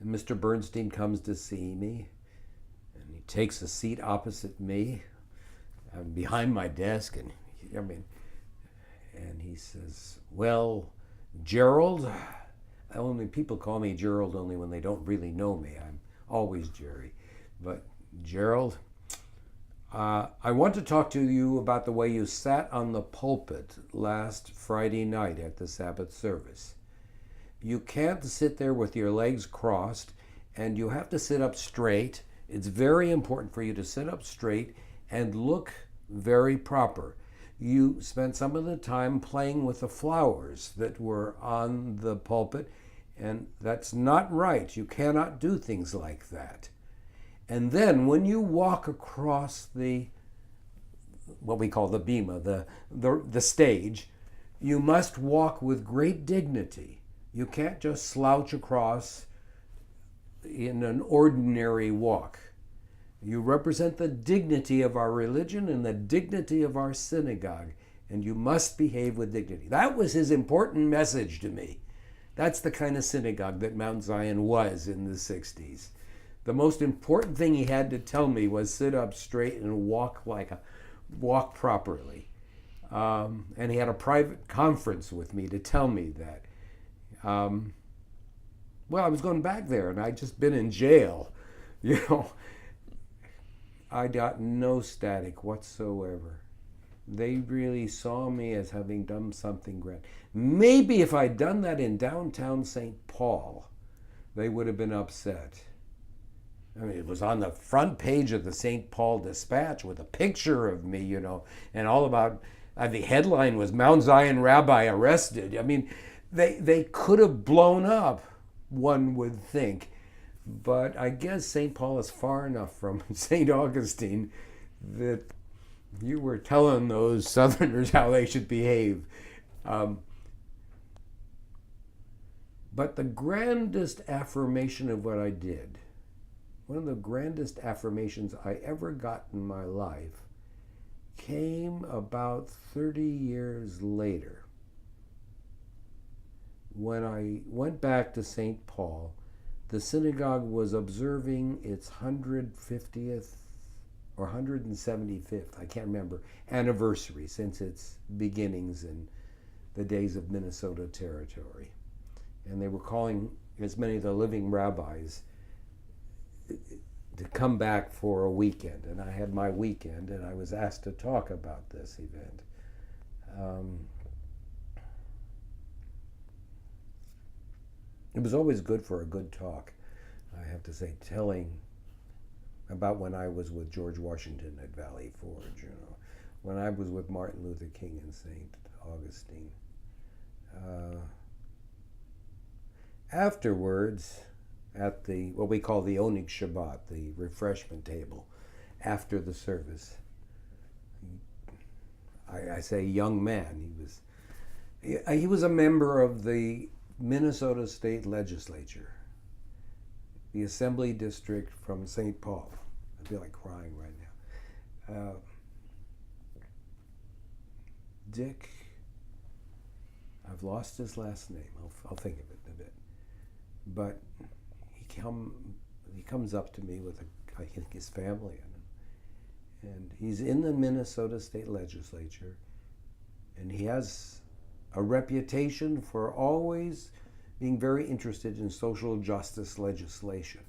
Mr. Bernstein comes to see me, and he takes a seat opposite me, behind my desk, and he says, "Well, Jerrold," only people call me Jerrold only when they don't really know me. I'm always Jerry, but Jerrold, I want to talk to you about the way you sat on the pulpit last Friday night at the Sabbath service. You can't sit there with your legs crossed, and you have to sit up straight. It's very important for you to sit up straight and look very proper. You spent some of the time playing with the flowers that were on the pulpit, and that's not right. You cannot do things like that. And then when you walk across what we call the bema, the stage, you must walk with great dignity. You can't just slouch across in an ordinary walk. You represent the dignity of our religion and the dignity of our synagogue, and you must behave with dignity. That was his important message to me. That's the kind of synagogue that Mount Zion was in the 60s. The most important thing he had to tell me was sit up straight and walk properly. And he had a private conference with me to tell me that. Well, I was going back there, and I'd just been in jail. I got no static whatsoever. They really saw me as having done something grand. Maybe if I'd done that in downtown St. Paul, they would have been upset. I mean, it was on the front page of the St. Paul Dispatch with a picture of me, and all about, the headline was Mount Zion Rabbi Arrested. I mean, they could have blown up, one would think. But I guess St. Paul is far enough from St. Augustine that you were telling those Southerners how they should behave. But the grandest affirmation of what I did, one of the grandest affirmations I ever got in my life, came about 30 years later. When I went back to St. Paul, the synagogue was observing its 150th or 175th, I can't remember, anniversary since its beginnings in the days of Minnesota Territory. And they were calling as many of the living rabbis to come back for a weekend. And I had my weekend, and I was asked to talk about this event. It was always good for a good talk, I have to say, telling about when I was with George Washington at Valley Forge, when I was with Martin Luther King in St. Augustine. Afterwards, at what we call the Oneg Shabbat, the refreshment table, after the service, I say young man, he was a member of the Minnesota State Legislature, the Assembly District from St. Paul. I feel like crying right now. Dick, I've lost his last name. I'll think of it in a bit. But he comes up to me with I think his family in him, and he's in the Minnesota State Legislature, and he has a reputation for always being very interested in social justice legislation.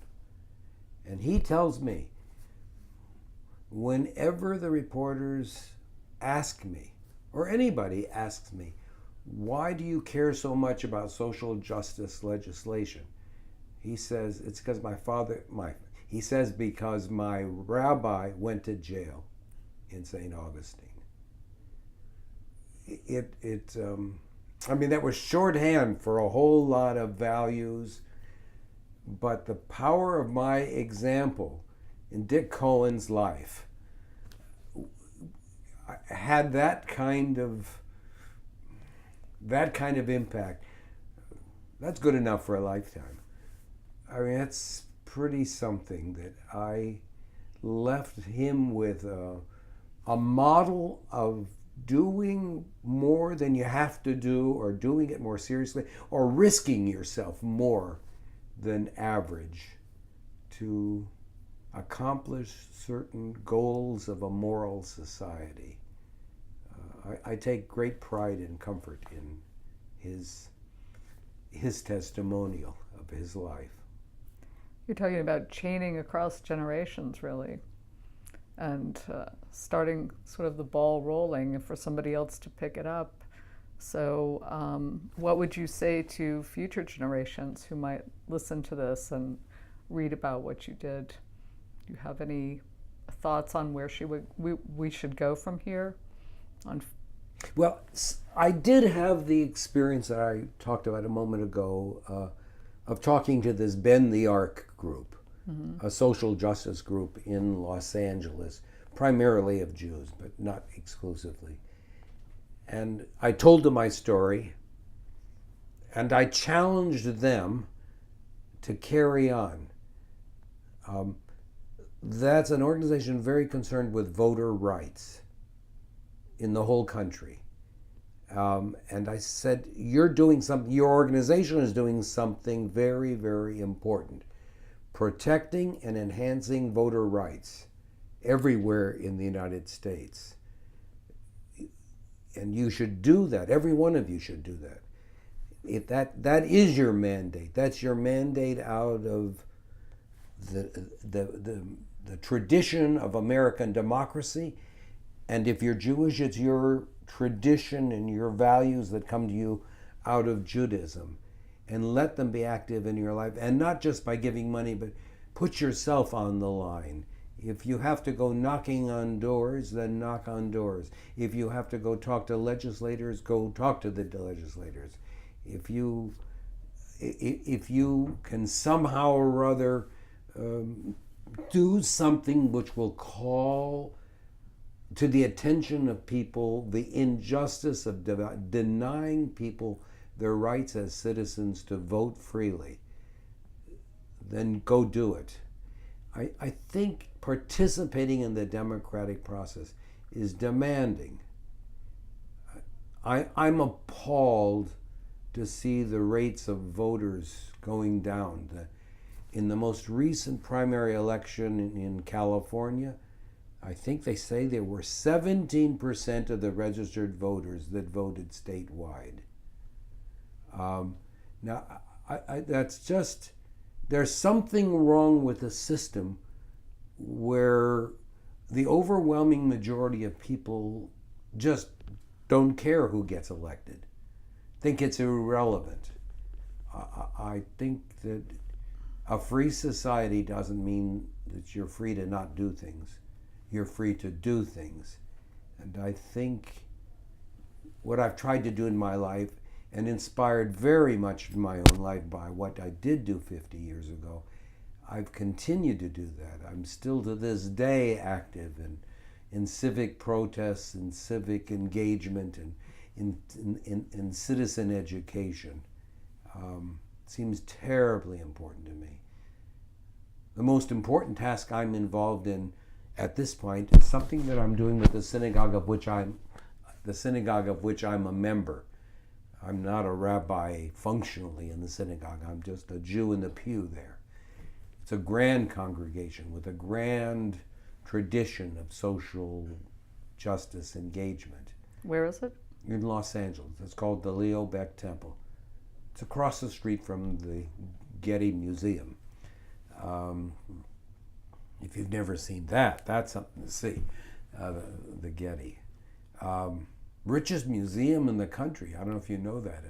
And he tells me, whenever the reporters ask me, or anybody asks me, why do you care so much about social justice legislation? He says, it's because because my rabbi went to jail in St. Augustine. That was shorthand for a whole lot of values, but the power of my example in Dick Cohen's life had that kind of that kind of impact, that's good enough for a lifetime. I mean, that's pretty something that I left him with a model of doing more than you have to do, or doing it more seriously, or risking yourself more than average to accomplish certain goals of a moral society. I take great pride and comfort in his testimonial of his life. You're talking about chaining across generations, really, and starting sort of the ball rolling for somebody else to pick it up. So what would you say to future generations who might listen to this and read about what you did? Do you have any thoughts on where we should go from here? Well, I did have the experience that I talked about a moment ago of talking to this Bend the Arc group, a social justice group in Los Angeles, primarily of Jews, but not exclusively. And I told them my story, and I challenged them to carry on. That's an organization very concerned with voter rights in the whole country. And I said, you're doing something, your organization is doing something very, very important. Protecting and enhancing voter rights everywhere in the United States. And you should do that. Every one of you should do that. If that is your mandate. That's your mandate out of the tradition of American democracy. And if you're Jewish, it's your tradition and your values that come to you out of Judaism. And let them be active in your life. And not just by giving money, but put yourself on the line. If you have to go knocking on doors, then knock on doors. If you have to go talk to legislators, go talk to the legislators. If you can somehow or other do something which will call to the attention of people the injustice of denying people their rights as citizens to vote freely, then go do it. I think participating in the democratic process is demanding. I'm appalled to see the rates of voters going down. In the most recent primary election in California, I think they say there were 17% of the registered voters that voted statewide. Now, that's just, there's something wrong with the system where the overwhelming majority of people just don't care who gets elected, think it's irrelevant. I think that a free society doesn't mean that you're free to not do things. You're free to do things. And I think what I've tried to do in my life, and inspired very much in my own life by what I did do 50 years ago, I've continued to do that. I'm still to this day active in civic protests and civic engagement and in citizen education. Seems terribly important to me. The most important task I'm involved in at this point is something that I'm doing with the synagogue of which I'm a member. I'm not a rabbi functionally in the synagogue. I'm just a Jew in the pew there. It's a grand congregation with a grand tradition of social justice engagement. Where is it? In Los Angeles. It's called the Leo Beck Temple. It's across the street from the Getty Museum. If you've never seen that, that's something to see, the Getty. Richest museum in the country. I don't know if you know that,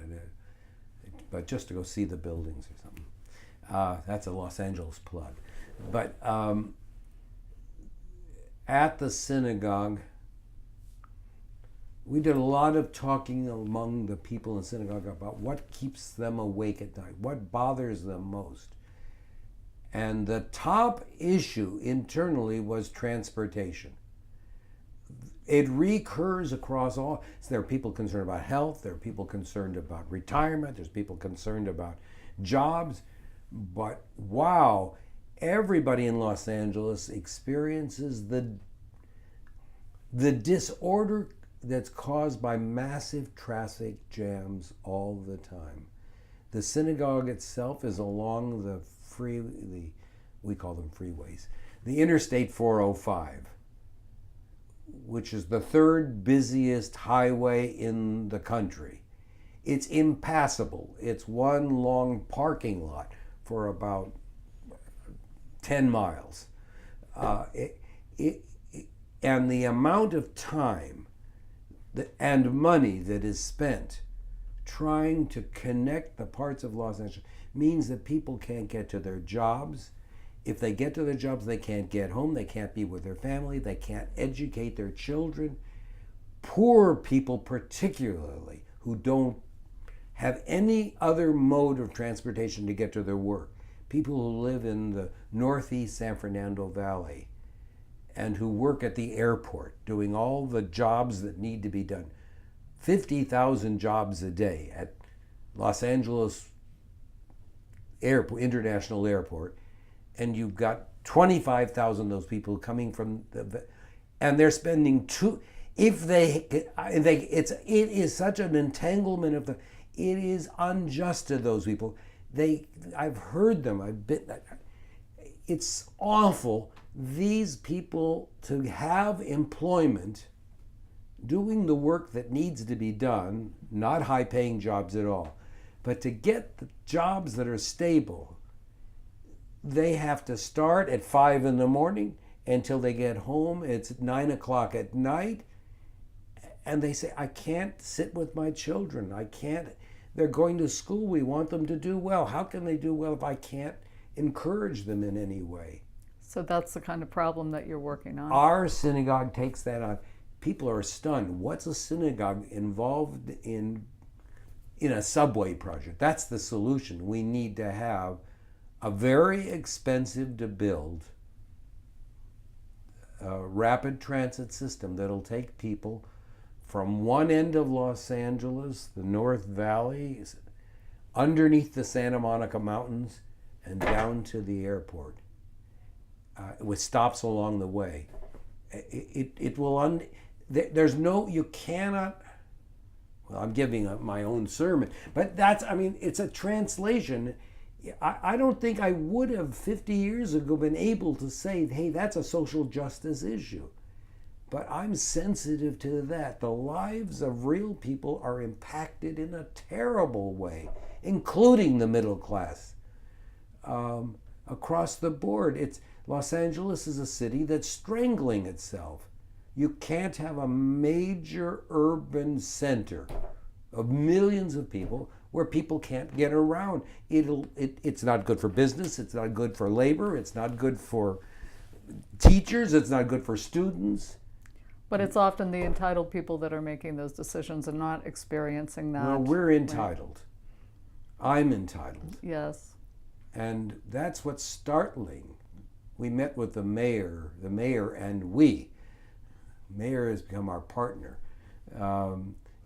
but just to go see the buildings or something. That's a Los Angeles plug. But at the synagogue, we did a lot of talking among the people in the synagogue about what keeps them awake at night, what bothers them most. And the top issue internally was transportation. It recurs across all. So there are people concerned about health, there are people concerned about retirement, there's people concerned about jobs. But wow, everybody in Los Angeles experiences the disorder that's caused by massive traffic jams all the time. The synagogue itself is along we call them freeways, the Interstate 405, which is the third busiest highway in the country. It's impassable. It's one long parking lot for about 10 miles. And the amount of time and money that is spent trying to connect the parts of Los Angeles means that people can't get to their jobs. If they get to their jobs, they can't get home, they can't be with their family, they can't educate their children. Poor people particularly, who don't have any other mode of transportation to get to their work. People who live in the northeast San Fernando Valley and who work at the airport doing all the jobs that need to be done. 50,000 jobs a day at Los Angeles International Airport, and you've got 25,000 of those people coming from and they're spending it is such an entanglement of it is unjust to those people. I've heard them, it's awful. These people, to have employment, doing the work that needs to be done, not high-paying jobs at all, but to get the jobs that are stable, they have to start at 5 in the morning until they get home. It's 9 o'clock at night, and they say, I can't sit with my children. I can't. They're going to school. We want them to do well. How can they do well if I can't encourage them in any way? So that's the kind of problem that you're working on. Our synagogue takes that on. People are stunned. What's a synagogue involved in a subway project? That's the solution. We need to have a very expensive to build rapid transit system that'll take people from one end of Los Angeles, the North Valley, underneath the Santa Monica Mountains, and down to the airport, with stops along the way. You cannot, well, I'm giving up my own sermon, but it's a translation. I don't think I would have 50 years ago been able to say, hey, that's a social justice issue. But I'm sensitive to that. The lives of real people are impacted in a terrible way, including the middle class. Across the board, Los Angeles is a city that's strangling itself. You can't have a major urban center of millions of people where people can't get around. It's not good for business, it's not good for labor, it's not good for teachers, it's not good for students. But it's often the entitled people that are making those decisions and not experiencing that. Well, we're entitled. Right? I'm entitled. Yes. And that's what's startling. We met with the mayor and we. Mayor has become our partner.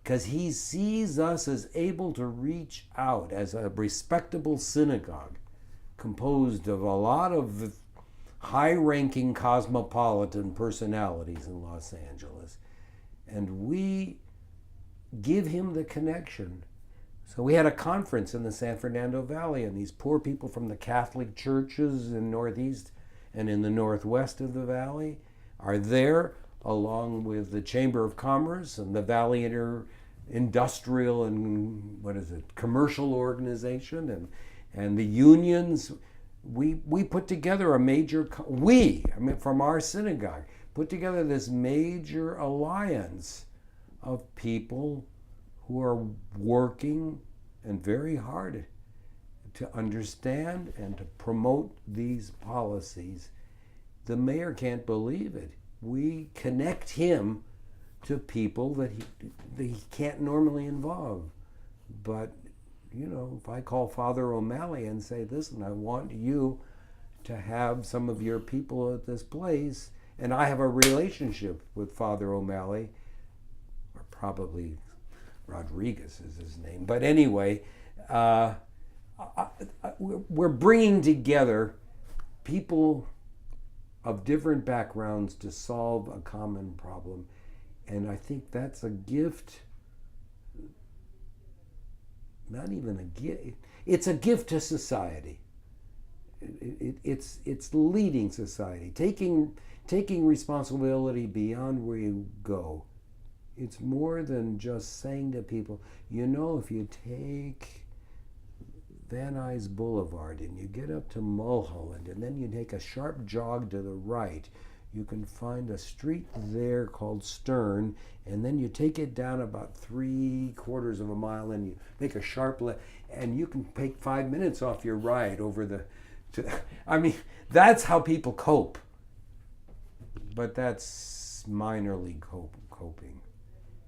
Because he sees us as able to reach out as a respectable synagogue composed of a lot of high-ranking cosmopolitan personalities in Los Angeles. And we give him the connection. So we had a conference in the San Fernando Valley, and these poor people from the Catholic churches in Northeast and in the Northwest of the Valley are there, along with the Chamber of Commerce and the Valley Industrial and commercial organization and the unions. We put together a major, from our synagogue, put together this major alliance of people who are working and very hard to understand and to promote these policies. The mayor can't believe it. We connect him to people that he can't normally involve. But, if I call Father O'Malley and say, listen, I want you to have some of your people at this place, And I have a relationship with Father O'Malley, or probably Rodriguez is his name. But anyway, we're bringing together people of different backgrounds to solve a common problem. And I think that's a gift, not even a gift, it's a gift to society. It's leading society, taking responsibility beyond where you go. It's more than just saying to people, you know, if you take Van Nuys Boulevard and you get up to Mulholland and then you take a sharp jog to the right, you can find a street there called Stern, and then you take it down about 3/4 of a mile and you make a sharp left, and you can take 5 minutes off your ride over the... I mean, that's how people cope. But that's minor league coping.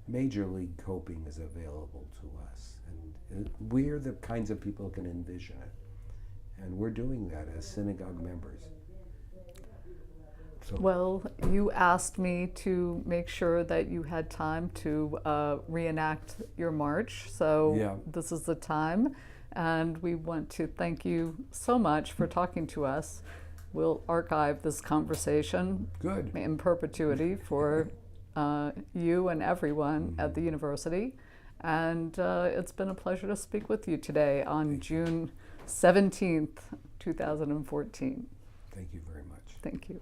Major league coping is available to us. And we're the kinds of people who can envision it. And we're doing that as synagogue members. So. Well, you asked me to make sure that you had time to reenact your march. So yeah. This is the time. And we want to thank you so much for talking to us. We'll archive this conversation in perpetuity for you and everyone at the university. And it's been a pleasure to speak with you today on June 17th, 2014. Thank you very much. Thank you.